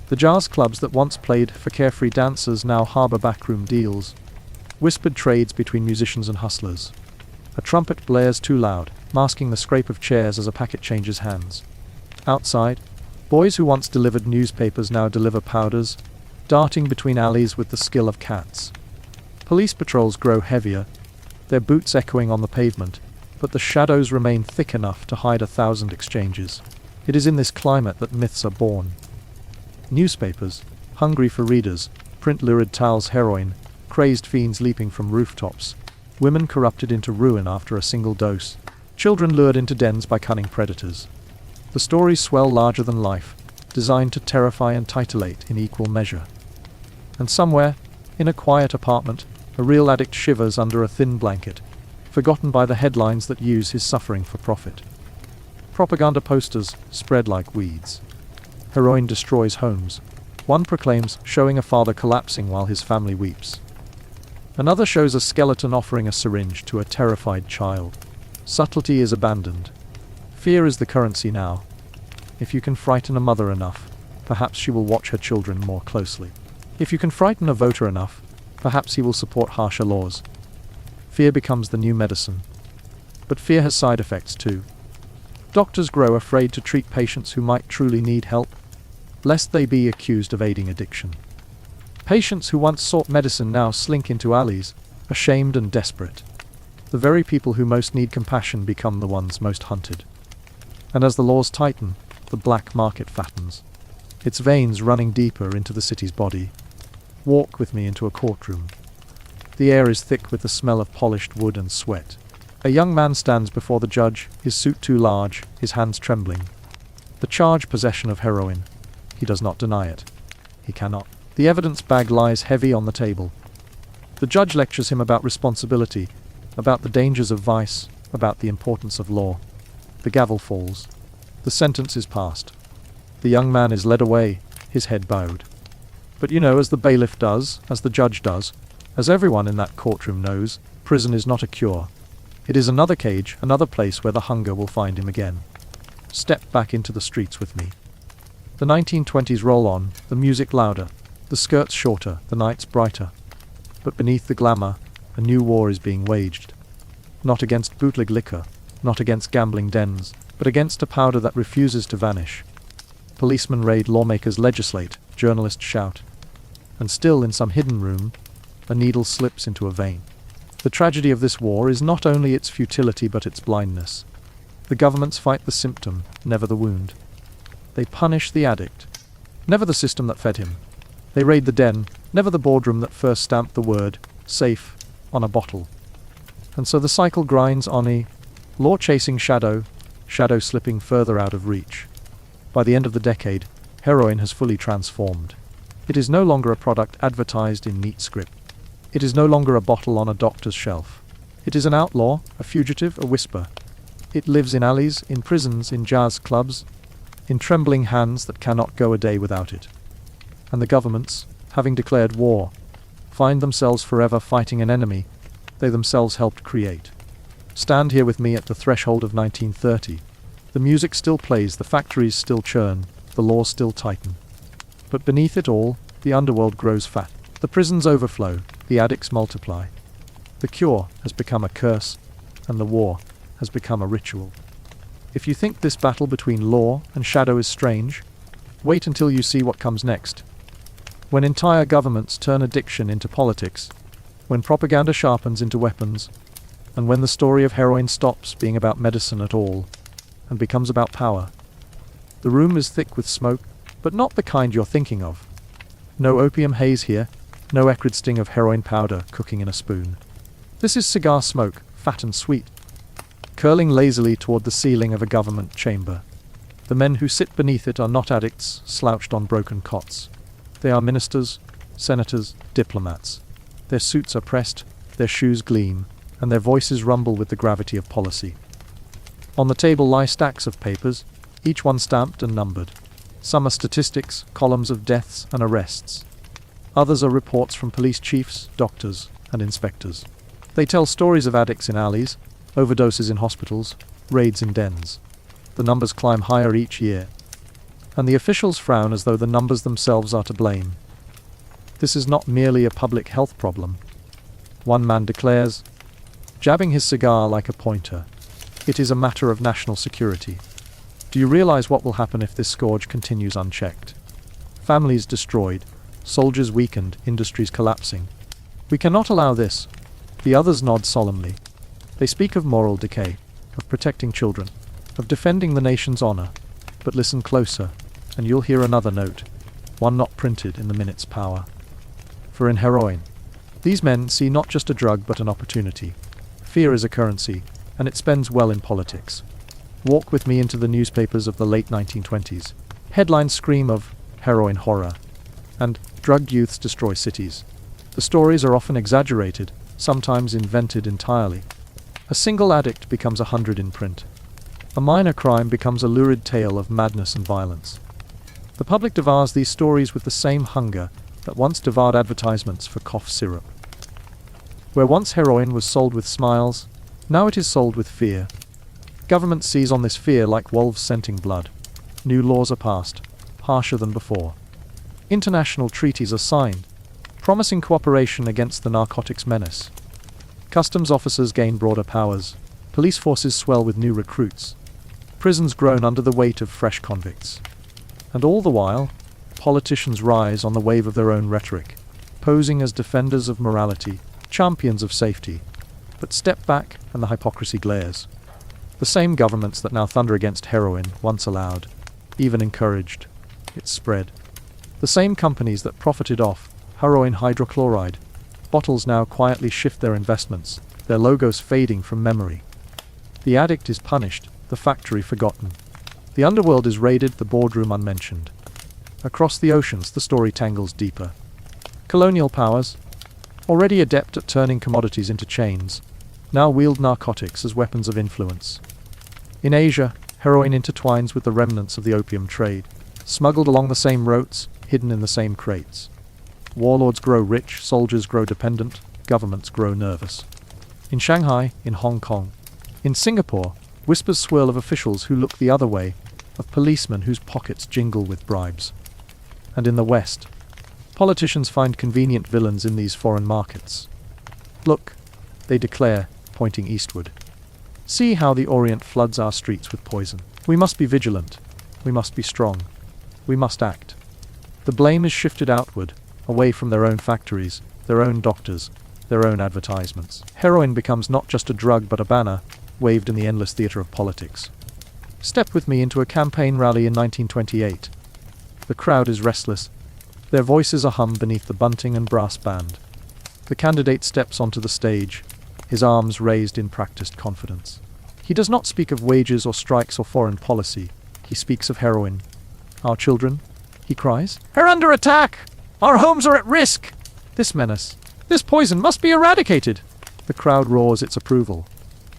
The jazz clubs that once played for carefree dancers now harbor backroom deals, whispered trades between musicians and hustlers. A trumpet blares too loud, masking the scrape of chairs as a packet changes hands. Outside, boys who once delivered newspapers now deliver powders, darting between alleys with the skill of cats. Police patrols grow heavier, their boots echoing on the pavement, but the shadows remain thick enough to hide 1,000 exchanges. It is in this climate that myths are born. Newspapers, hungry for readers, print lurid tales, heroin, crazed fiends leaping from rooftops, women corrupted into ruin after a single dose, children lured into dens by cunning predators. The stories swell larger than life, designed to terrify and titillate in equal measure. And somewhere, in a quiet apartment, a real addict shivers under a thin blanket, forgotten by the headlines that use his suffering for profit. Propaganda posters spread like weeds. Heroin destroys homes. One proclaims, showing a father collapsing while his family weeps. Another shows a skeleton offering a syringe to a terrified child. Subtlety is abandoned. Fear is the currency now. If you can frighten a mother enough, perhaps she will watch her children more closely. If you can frighten a voter enough, perhaps he will support harsher laws. Fear becomes the new medicine. But fear has side effects too. Doctors grow afraid to treat patients who might truly need help, lest they be accused of aiding addiction. Patients who once sought medicine now slink into alleys, ashamed and desperate. The very people who most need compassion become the ones most hunted. And as the laws tighten, the black market fattens, its veins running deeper into the city's body. Walk with me into a courtroom. The air is thick with the smell of polished wood and sweat. A young man stands before the judge, his suit too large, his hands trembling. The charge, possession of heroin. He does not deny it. He cannot. The evidence bag lies heavy on the table. The judge lectures him about responsibility, about the dangers of vice, about the importance of law. The gavel falls. The sentence is passed. The young man is led away, his head bowed. But you know, as the bailiff does, as the judge does, as everyone in that courtroom knows, prison is not a cure. It is another cage, another place where the hunger will find him again. Step back into the streets with me. The 1920s roll on, the music louder, The skirts shorter, the nights brighter. But beneath the glamour, a new war is being waged. Not against bootleg liquor, not against gambling dens, but against a powder that refuses to vanish. Policemen raid, lawmakers legislate, journalists shout. And still, in some hidden room, a needle slips into a vein. The tragedy of this war is not only its futility but its blindness. The governments fight the symptom, never the wound. They punish the addict, never the system that fed him. They raid the den, never the boardroom that first stamped the word, safe, on a bottle. And so the cycle grinds on, law chasing shadow, shadow slipping further out of reach. By the end of the decade, heroin has fully transformed. It is no longer a product advertised in neat script. It is no longer a bottle on a doctor's shelf. It is an outlaw, a fugitive, a whisper. It lives in alleys, in prisons, in jazz clubs, in trembling hands that cannot go a day without it. And the governments, having declared war, find themselves forever fighting an enemy they themselves helped create. Stand here with me at the threshold of 1930. The music still plays, the factories still churn, the laws still tighten. But beneath it all, the underworld grows fat. The prisons overflow, the addicts multiply. The cure has become a curse, and the war has become a ritual. If you think this battle between law and shadow is strange, wait until you see what comes next. When entire governments turn addiction into politics, when propaganda sharpens into weapons, and when the story of heroin stops being about medicine at all, and becomes about power. The room is thick with smoke, but not the kind you're thinking of. No opium haze here, no acrid sting of heroin powder cooking in a spoon. This is cigar smoke, fat and sweet, curling lazily toward the ceiling of a government chamber. The men who sit beneath it are not addicts, slouched on broken cots. They are ministers, senators, diplomats. Their suits are pressed, their shoes gleam, and their voices rumble with the gravity of policy. On the table lie stacks of papers, each one stamped and numbered. Some are statistics, columns of deaths and arrests. Others are reports from police chiefs, doctors, and inspectors. They tell stories of addicts in alleys, overdoses in hospitals, raids in dens. The numbers climb higher each year, and the officials frown as though the numbers themselves are to blame. This is not merely a public health problem. One man declares, jabbing his cigar like a pointer, it is a matter of national security. Do you realize what will happen if this scourge continues unchecked? Families destroyed, soldiers weakened, industries collapsing. We cannot allow this. The others nod solemnly. They speak of moral decay, of protecting children, of defending the nation's honor. But listen closer, and you'll hear another note, one not printed in the minute's power. For in heroin, these men see not just a drug but an opportunity. Fear is a currency, and it spends well in politics. Walk with me into the newspapers of the late 1920s. Headlines scream of heroin horror, and drugged youths destroy cities. The stories are often exaggerated, sometimes invented entirely. A single addict becomes 100 in print. A minor crime becomes a lurid tale of madness and violence. The public devours these stories with the same hunger that once devoured advertisements for cough syrup. Where once heroin was sold with smiles, now it is sold with fear. Government seize on this fear like wolves scenting blood. New laws are passed, harsher than before. International treaties are signed, promising cooperation against the narcotics menace. Customs officers gain broader powers. Police forces swell with new recruits. Prisons groan under the weight of fresh convicts. And all the while, politicians rise on the wave of their own rhetoric, posing as defenders of morality, champions of safety. But step back and the hypocrisy glares. The same governments that now thunder against heroin once allowed, even encouraged, its spread. The same companies that profited off heroin hydrochloride bottles now quietly shift their investments, their logos fading from memory. The addict is punished, the factory forgotten. The underworld is raided, the boardroom unmentioned. Across the oceans, the story tangles deeper. Colonial powers, already adept at turning commodities into chains, now wield narcotics as weapons of influence. In Asia, heroin intertwines with the remnants of the opium trade, smuggled along the same routes, hidden in the same crates. Warlords grow rich, soldiers grow dependent, governments grow nervous. In Shanghai, in Hong Kong, in Singapore, whispers swirl of officials who look the other way, of policemen whose pockets jingle with bribes. And in the West, Politicians find convenient villains in these foreign markets. Look, they declare, pointing eastward. See how the Orient floods our streets with poison. We must be vigilant. We must be strong. We must act. The blame is shifted outward, away from their own factories, their own doctors, their own advertisements. Heroin becomes not just a drug but a banner, waved in the endless theatre of politics. Step with me into a campaign rally in 1928. The crowd is restless. Their voices are hummed beneath the bunting and brass band. The candidate steps onto the stage, his arms raised in practiced confidence. He does not speak of wages or strikes or foreign policy. He speaks of heroin. Our children, he cries, are under attack! Our homes are at risk! This menace, this poison must be eradicated! The crowd roars its approval.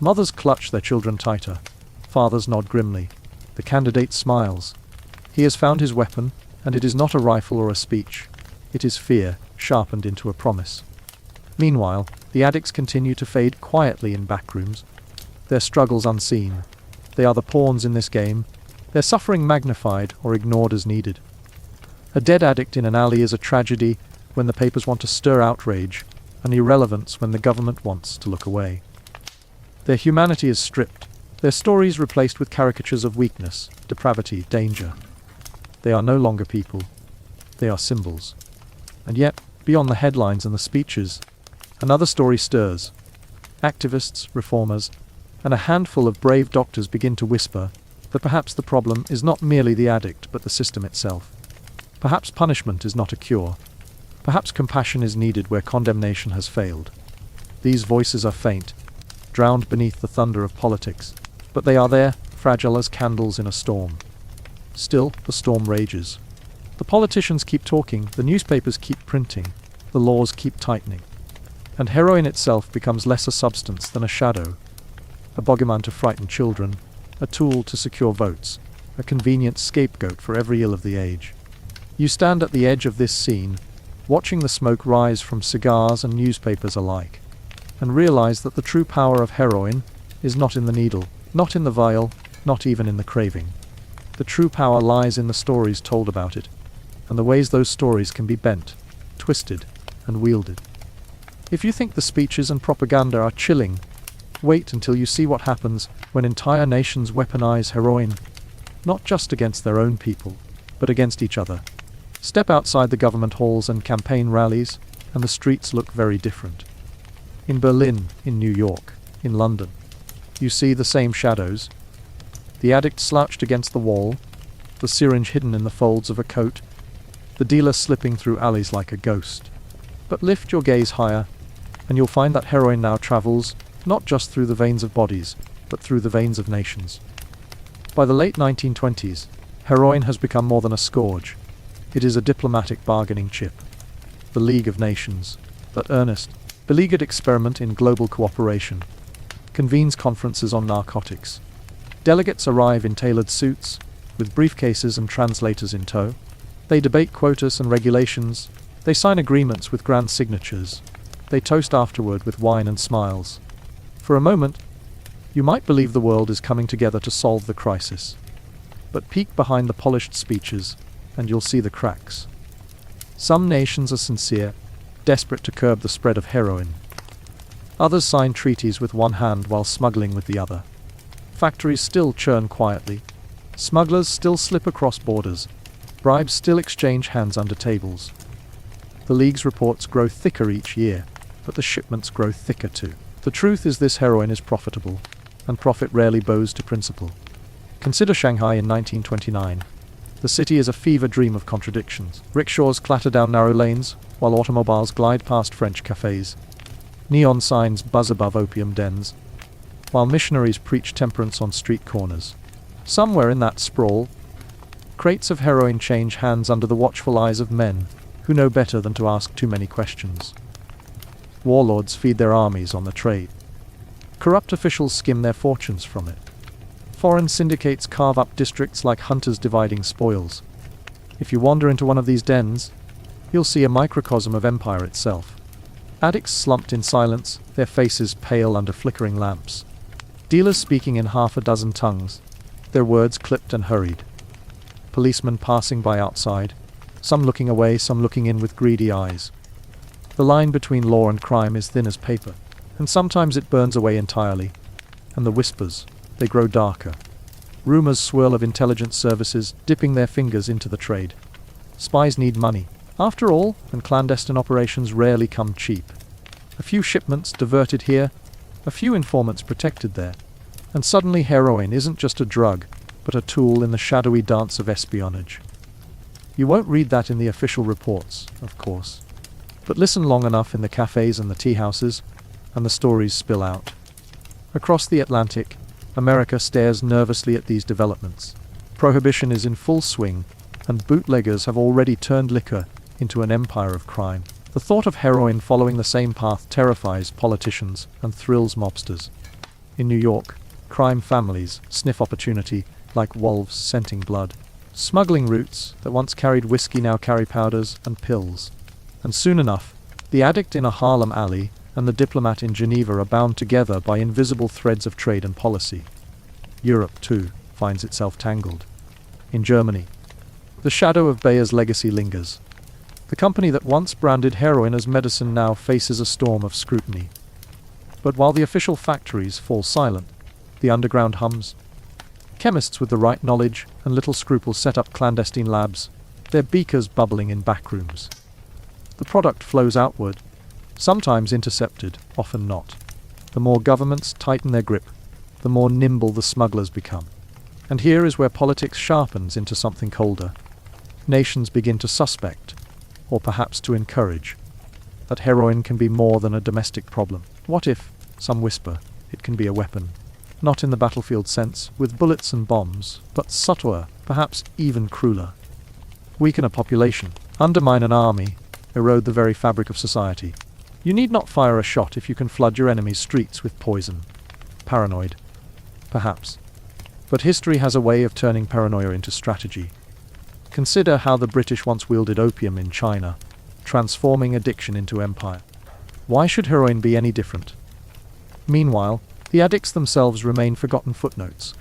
Mothers clutch their children tighter. Fathers nod grimly. The candidate smiles. He has found his weapon, and it is not a rifle or a speech. It is fear, sharpened into a promise. Meanwhile, the addicts continue to fade quietly in back rooms, their struggles unseen. They are the pawns in this game, their suffering magnified or ignored as needed. A dead addict in an alley is a tragedy when the papers want to stir outrage, an irrelevance when the government wants to look away. Their humanity is stripped, their stories replaced with caricatures of weakness, depravity, danger. They are no longer people. They are symbols. And yet, beyond the headlines and the speeches, another story stirs. Activists, reformers, and a handful of brave doctors begin to whisper that perhaps the problem is not merely the addict but the system itself. Perhaps punishment is not a cure. Perhaps compassion is needed where condemnation has failed. These voices are faint, drowned beneath the thunder of politics, but they are there, fragile as candles in a storm. Still, the storm rages. The politicians keep talking, the newspapers keep printing, the laws keep tightening. And heroin itself becomes less a substance than a shadow, a boogeyman to frighten children, a tool to secure votes, a convenient scapegoat for every ill of the age. You stand at the edge of this scene, watching the smoke rise from cigars and newspapers alike, and realize that the true power of heroin is not in the needle, not in the vial, not even in the craving. The true power lies in the stories told about it, and the ways those stories can be bent, twisted, and wielded. If you think the speeches and propaganda are chilling, wait until you see what happens when entire nations weaponize heroin, not just against their own people, but against each other. Step outside the government halls and campaign rallies, and the streets look very different. In Berlin, in New York, in London, you see the same shadows. The addict slouched against the wall, the syringe hidden in the folds of a coat, the dealer slipping through alleys like a ghost. But lift your gaze higher, and you'll find that heroin now travels not just through the veins of bodies, but through the veins of nations. By the late 1920s, heroin has become more than a scourge. It is a diplomatic bargaining chip. The League of Nations, that earnest, beleaguered experiment in global cooperation, convenes conferences on narcotics. Delegates arrive in tailored suits, with briefcases and translators in tow. They debate quotas and regulations. They sign agreements with grand signatures. They toast afterward with wine and smiles. For a moment, you might believe the world is coming together to solve the crisis. But peek behind the polished speeches, and you'll see the cracks. Some nations are sincere, desperate to curb the spread of heroin. Others sign treaties with one hand while smuggling with the other. Factories still churn quietly. Smugglers still slip across borders. Bribes still exchange hands under tables. The League's reports grow thicker each year, but the shipments grow thicker too. The truth is this heroin is profitable, and profit rarely bows to principle. Consider Shanghai in 1929. The city is a fever dream of contradictions. Rickshaws clatter down narrow lanes, while automobiles glide past French cafes. Neon signs buzz above opium dens, while missionaries preach temperance on street corners. Somewhere in that sprawl, crates of heroin change hands under the watchful eyes of men who know better than to ask too many questions. Warlords feed their armies on the trade. Corrupt officials skim their fortunes from it. Foreign syndicates carve up districts like hunters dividing spoils. If you wander into one of these dens, you'll see a microcosm of empire itself. Addicts slumped in silence, their faces pale under flickering lamps. Dealers speaking in half a dozen tongues, their words clipped and hurried. Policemen passing by outside, some looking away, some looking in with greedy eyes. The line between law and crime is thin as paper, and sometimes it burns away entirely. And the whispers, they grow darker. Rumors swirl of intelligence services dipping their fingers into the trade. Spies need money, after all, and clandestine operations rarely come cheap. A few shipments diverted here, a few informants protected there, and suddenly heroin isn't just a drug, but a tool in the shadowy dance of espionage. You won't read that in the official reports, of course. But listen long enough in the cafes and the tea houses, and the stories spill out. Across the Atlantic, America stares nervously at these developments. Prohibition is in full swing, and bootleggers have already turned liquor into an empire of crime. The thought of heroin following the same path terrifies politicians and thrills mobsters. In New York, crime families sniff opportunity like wolves scenting blood. Smuggling routes that once carried whiskey now carry powders and pills. And soon enough, the addict in a Harlem alley and the diplomat in Geneva are bound together by invisible threads of trade and policy. Europe, too, finds itself tangled. In Germany, the shadow of Bayer's legacy lingers. The company that once branded heroin as medicine now faces a storm of scrutiny. But while the official factories fall silent, the underground hums. Chemists with the right knowledge and little scruples set up clandestine labs, their beakers bubbling in backrooms. The product flows outward, sometimes intercepted, often not. The more governments tighten their grip, the more nimble the smugglers become. And here is where politics sharpens into something colder. Nations begin to suspect, or perhaps to encourage, that heroin can be more than a domestic problem. What if, some whisper, it can be a weapon? Not in the battlefield sense, with bullets and bombs, but subtler, perhaps even crueler. Weaken a population, undermine an army, erode the very fabric of society. You need not fire a shot if you can flood your enemy's streets with poison. Paranoid. Perhaps. But history has a way of turning paranoia into strategy. Consider how the British once wielded opium in China, transforming addiction into empire. Why should heroin be any different? Meanwhile, the addicts themselves remain forgotten footnotes.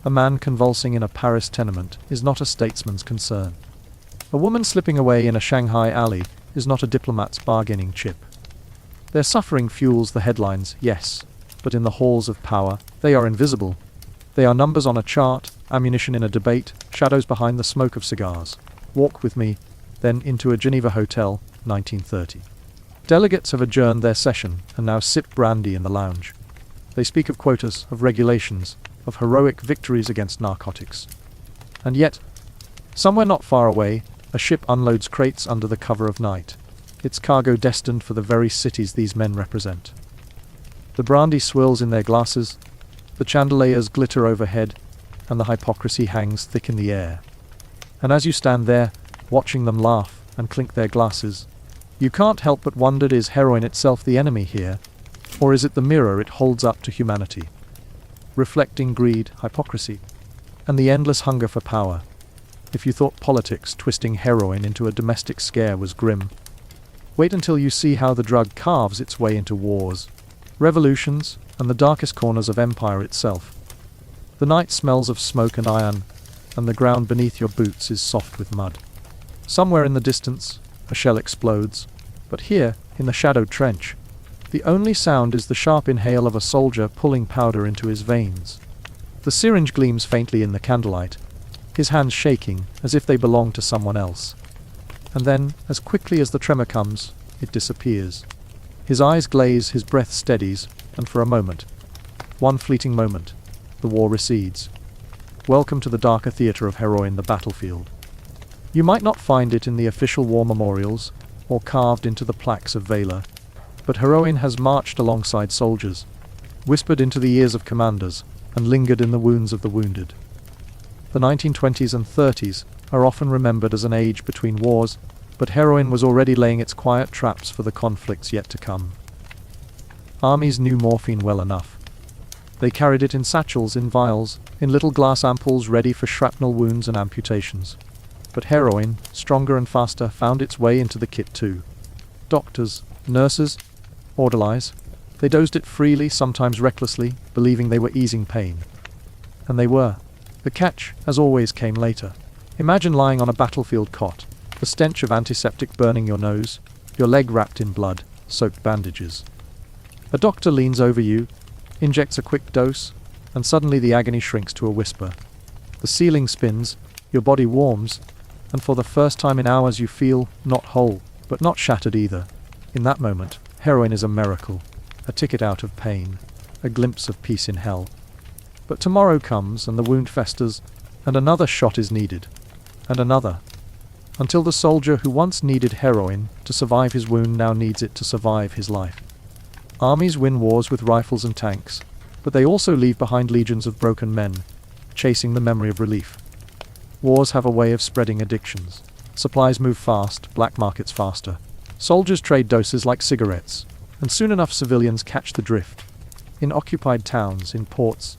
A man convulsing in a Paris tenement is not a statesman's concern. A woman slipping away in a Shanghai alley is not a diplomat's bargaining chip. Their suffering fuels the headlines, yes, but in the halls of power, they are invisible. They are numbers on a chart, ammunition in a debate, shadows behind the smoke of cigars. Walk with me, then into a Geneva hotel, 1930. Delegates have adjourned their session and now sip brandy in the lounge. They speak of quotas, of regulations, of heroic victories against narcotics. And yet, somewhere not far away, a ship unloads crates under the cover of night. Its cargo destined for the very cities these men represent. The brandy swirls in their glasses, the chandeliers glitter overhead, and the hypocrisy hangs thick in the air. And as you stand there, watching them laugh and clink their glasses, you can't help but wonder, is heroin itself the enemy here, or is it the mirror it holds up to humanity? Reflecting greed, hypocrisy, and the endless hunger for power. If you thought politics twisting heroin into a domestic scare was grim, wait until you see how the drug carves its way into wars, revolutions, and the darkest corners of empire itself. The night smells of smoke and iron, and the ground beneath your boots is soft with mud. Somewhere in the distance, a shell explodes, but here, in the shadowed trench, the only sound is the sharp inhale of a soldier pulling powder into his veins. The syringe gleams faintly in the candlelight, his hands shaking as if they belong to someone else. And then, as quickly as the tremor comes, it disappears. His eyes glaze, his breath steadies, and for a moment, one fleeting moment, the war recedes. Welcome to the darker theater of heroin, the battlefield. You might not find it in the official war memorials, or carved into the plaques of valor, but heroin has marched alongside soldiers, whispered into the ears of commanders, and lingered in the wounds of the wounded. The 1920s and 30s are often remembered as an age between wars, but heroin was already laying its quiet traps for the conflicts yet to come. Armies knew morphine well enough. They carried it in satchels, in vials, in little glass ampoules ready for shrapnel wounds and amputations. But heroin, stronger and faster, found its way into the kit too. Doctors, nurses, orderlies, they dosed it freely, sometimes recklessly, believing they were easing pain. And they were. The catch, as always, came later. Imagine lying on a battlefield cot, the stench of antiseptic burning your nose, your leg wrapped in blood-soaked bandages. A doctor leans over you, injects a quick dose, and suddenly the agony shrinks to a whisper. The ceiling spins, your body warms, and for the first time in hours you feel not whole, but not shattered either. In that moment, heroin is a miracle, a ticket out of pain, a glimpse of peace in hell. But tomorrow comes, and the wound festers, and another shot is needed, and another, until the soldier who once needed heroin to survive his wound now needs it to survive his life. Armies win wars with rifles and tanks, but they also leave behind legions of broken men, chasing the memory of relief. Wars have a way of spreading addictions. Supplies move fast, black markets faster. Soldiers trade doses like cigarettes, and soon enough civilians catch the drift. In occupied towns, in ports,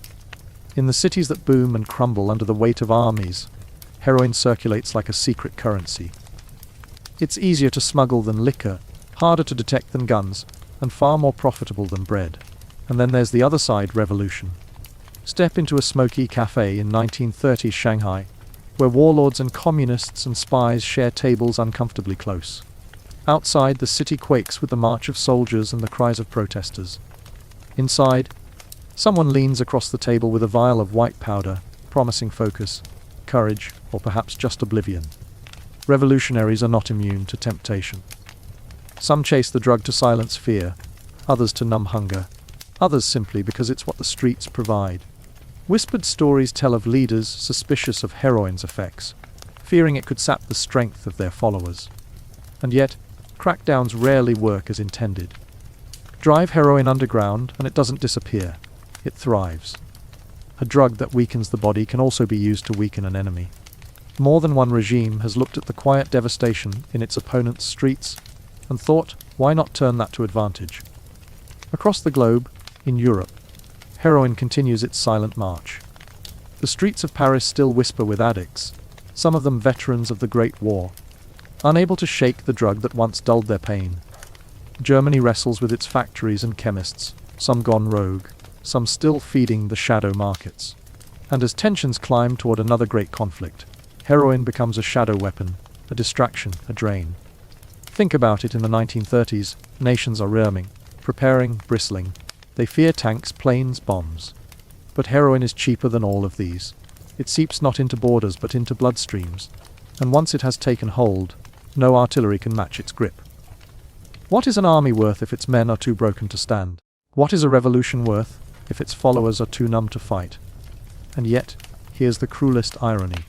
in the cities that boom and crumble under the weight of armies, heroin circulates like a secret currency. It's easier to smuggle than liquor, harder to detect than guns, and far more profitable than bread. And then there's the other side, revolution. Step into a smoky cafe in 1930s Shanghai, where warlords and communists and spies share tables uncomfortably close. Outside, the city quakes with the march of soldiers and the cries of protesters. Inside, someone leans across the table with a vial of white powder, promising focus, courage, or perhaps just oblivion. Revolutionaries are not immune to temptation. Some chase the drug to silence fear, others to numb hunger, others simply because it's what the streets provide. Whispered stories tell of leaders suspicious of heroin's effects, fearing it could sap the strength of their followers. And yet, crackdowns rarely work as intended. Drive heroin underground and it doesn't disappear. It thrives. A drug that weakens the body can also be used to weaken an enemy. More than one regime has looked at the quiet devastation in its opponent's streets and thought, why not turn that to advantage? Across the globe, in Europe, heroin continues its silent march. The streets of Paris still whisper with addicts, some of them veterans of the Great War, unable to shake the drug that once dulled their pain. Germany wrestles with its factories and chemists, some gone rogue, some still feeding the shadow markets. And as tensions climb toward another great conflict, heroin becomes a shadow weapon, a distraction, a drain. Think about it. In the 1930s, nations are rearming, preparing, bristling. They fear tanks, planes, bombs. But heroin is cheaper than all of these. It seeps not into borders but into bloodstreams, and once it has taken hold, no artillery can match its grip. What is an army worth if its men are too broken to stand? What is a revolution worth if its followers are too numb to fight? And yet, here's the cruelest irony.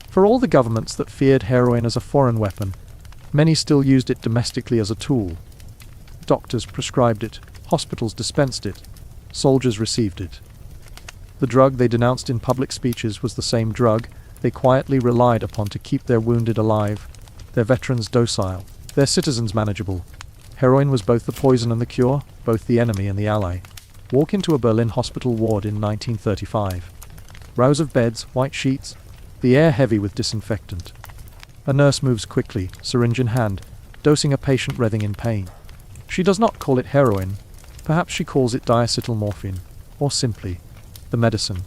For all the governments that feared heroin as a foreign weapon, many still used it domestically as a tool. Doctors prescribed it, hospitals dispensed it, soldiers received it. The drug they denounced in public speeches was the same drug they quietly relied upon to keep their wounded alive, their veterans docile, their citizens manageable. Heroin was both the poison and the cure, both the enemy and the ally. Walk into a Berlin hospital ward in 1935. Rows of beds, white sheets, the air heavy with disinfectant. A nurse moves quickly, syringe in hand, dosing a patient writhing in pain. She does not call it heroin. Perhaps she calls it diacetylmorphine, or simply, the medicine.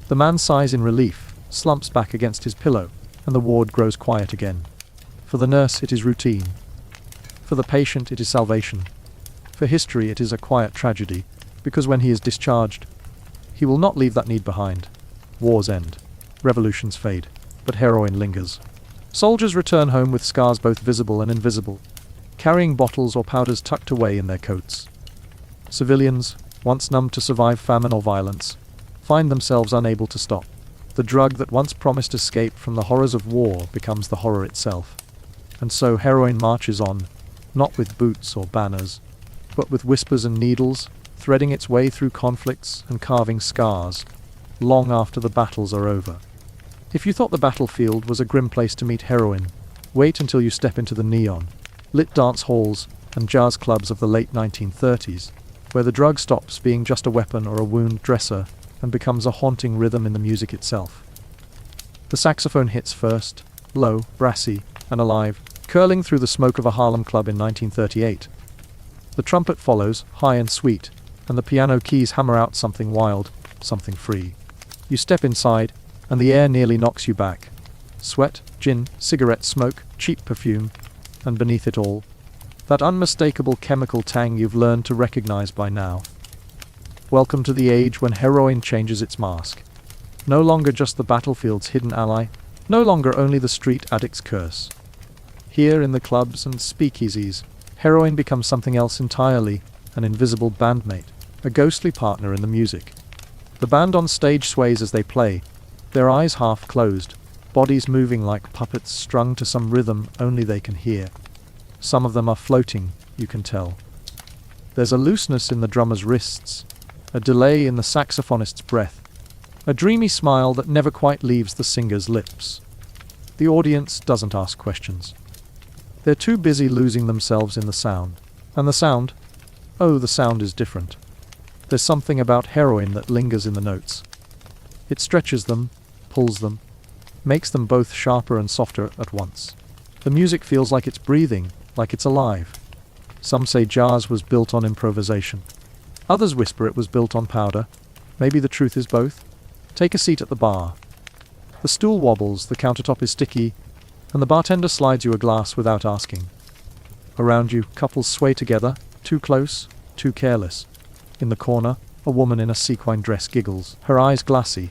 The man sighs in relief, slumps back against his pillow, and the ward grows quiet again. For the nurse, it is routine. For the patient, it is salvation. For history, it is a quiet tragedy, because when he is discharged, he will not leave that need behind. Wars end. Revolutions fade. But heroin lingers. Soldiers return home with scars both visible and invisible, carrying bottles or powders tucked away in their coats. Civilians, once numbed to survive famine or violence, find themselves unable to stop. The drug that once promised escape from the horrors of war becomes the horror itself. And so heroin marches on, not with boots or banners, but with whispers and needles, threading its way through conflicts and carving scars, long after the battles are over. If you thought the battlefield was a grim place to meet heroin, wait until you step into the neon, lit dance halls and jazz clubs of the late 1930s, where the drug stops being just a weapon or a wound dresser and becomes a haunting rhythm in the music itself. The saxophone hits first, low, brassy, and alive, curling through the smoke of a Harlem club in 1938. The trumpet follows, high and sweet, and the piano keys hammer out something wild, something free. You step inside, and the air nearly knocks you back. Sweat, gin, cigarette smoke, cheap perfume, and beneath it all, that unmistakable chemical tang you've learned to recognize by now. Welcome to the age when heroin changes its mask. No longer just the battlefield's hidden ally, no longer only the street addict's curse. Here in the clubs and speakeasies, heroin becomes something else entirely, an invisible bandmate, a ghostly partner in the music. The band on stage sways as they play, their eyes half closed, bodies moving like puppets strung to some rhythm only they can hear. Some of them are floating, you can tell. There's a looseness in the drummer's wrists, a delay in the saxophonist's breath, a dreamy smile that never quite leaves the singer's lips. The audience doesn't ask questions. They're too busy losing themselves in the sound. And the sound? Oh, the sound is different. There's something about heroin that lingers in the notes. It stretches them, pulls them, makes them both sharper and softer at once. The music feels like it's breathing, like it's alive. Some say jazz was built on improvisation. Others whisper it was built on powder. Maybe the truth is both. Take a seat at the bar. The stool wobbles, the countertop is sticky, and the bartender slides you a glass without asking. Around you, couples sway together, too close, too careless. In the corner, a woman in a sequin dress giggles, her eyes glassy.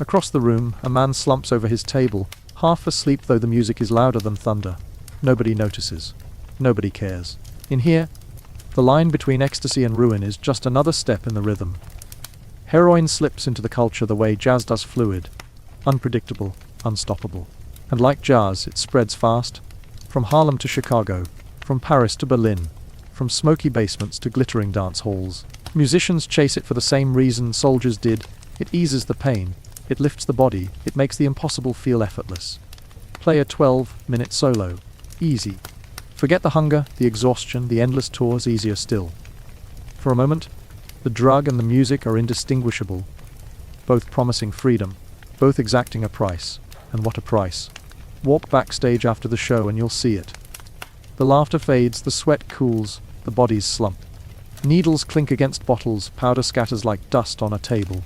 Across the room, a man slumps over his table, half asleep though the music is louder than thunder. Nobody notices. Nobody cares. In here, the line between ecstasy and ruin is just another step in the rhythm. Heroin slips into the culture the way jazz does fluid, unpredictable, unstoppable. And like jazz, it spreads fast, from Harlem to Chicago, from Paris to Berlin, from smoky basements to glittering dance halls. Musicians chase it for the same reason soldiers did. It eases the pain, it lifts the body, it makes the impossible feel effortless. Play a 12-minute solo. Easy. Forget the hunger, the exhaustion, the endless tours, easier still. For a moment, the drug and the music are indistinguishable, both promising freedom, both exacting a price. And what a price. Walk backstage after the show and you'll see it. The laughter fades, the sweat cools, the bodies slump. Needles clink against bottles, powder scatters like dust on a table.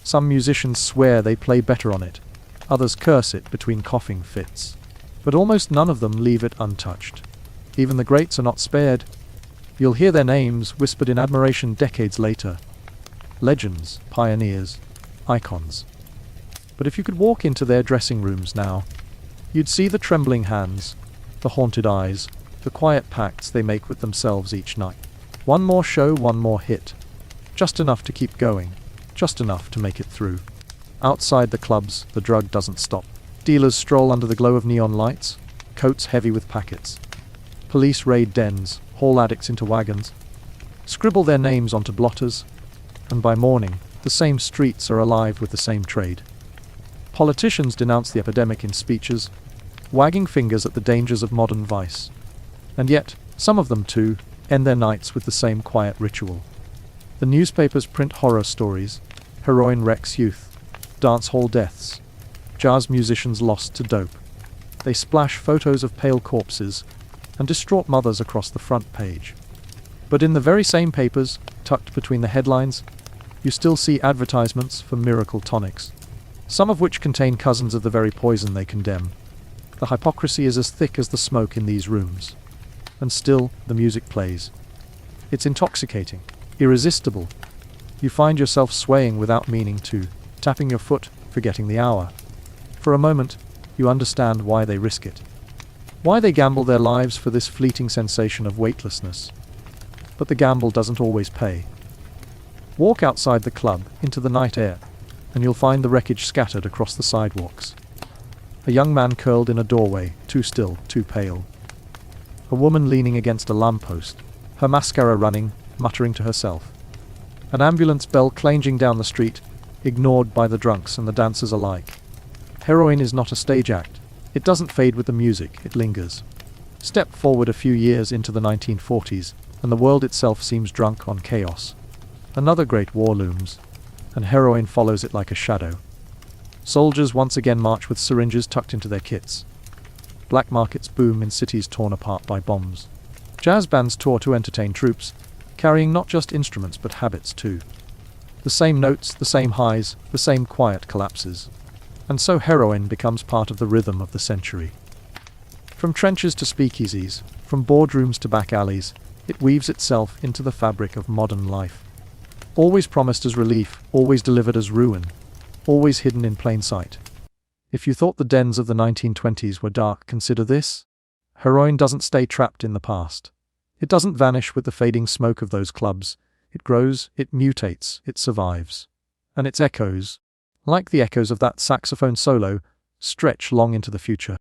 Some musicians swear they play better on it. Others curse it between coughing fits. But almost none of them leave it untouched. Even the greats are not spared. You'll hear their names whispered in admiration decades later. Legends, pioneers, icons. But if you could walk into their dressing rooms now, you'd see the trembling hands, the haunted eyes, the quiet pacts they make with themselves each night. One more show, one more hit. Just enough to keep going, just enough to make it through. Outside the clubs, the drug doesn't stop. Dealers stroll under the glow of neon lights, coats heavy with packets. Police raid dens, haul addicts into wagons, scribble their names onto blotters, and by morning, the same streets are alive with the same trade. Politicians denounce the epidemic in speeches, wagging fingers at the dangers of modern vice. And yet, some of them too, end their nights with the same quiet ritual. The newspapers print horror stories, heroin wrecks youth, dance hall deaths, jazz musicians lost to dope. They splash photos of pale corpses and distraught mothers across the front page. But in the very same papers, tucked between the headlines, you still see advertisements for miracle tonics, some of which contain cousins of the very poison they condemn. The hypocrisy is as thick as the smoke in these rooms. And still, the music plays. It's intoxicating, irresistible. You find yourself swaying without meaning to, tapping your foot, forgetting the hour. For a moment, you understand why they risk it. Why they gamble their lives for this fleeting sensation of weightlessness. But the gamble doesn't always pay. Walk outside the club, into the night air, and you'll find the wreckage scattered across the sidewalks. A young man curled in a doorway, too still, too pale. A woman leaning against a lamppost, her mascara running, muttering to herself. An ambulance bell clanging down the street, ignored by the drunks and the dancers alike. Heroin is not a stage act. It doesn't fade with the music, it lingers. Step forward a few years into the 1940s, and the world itself seems drunk on chaos. Another great war looms, and heroin follows it like a shadow. Soldiers once again march with syringes tucked into their kits. Black markets boom in cities torn apart by bombs. Jazz bands tour to entertain troops, carrying not just instruments but habits too. The same notes, the same highs, the same quiet collapses. And so heroin becomes part of the rhythm of the century. From trenches to speakeasies, from boardrooms to back alleys, it weaves itself into the fabric of modern life. Always promised as relief, always delivered as ruin, always hidden in plain sight. If you thought the dens of the 1920s were dark, consider this. Heroin doesn't stay trapped in the past. It doesn't vanish with the fading smoke of those clubs. It grows, it mutates, it survives. And its echoes, like the echoes of that saxophone solo, stretch long into the future.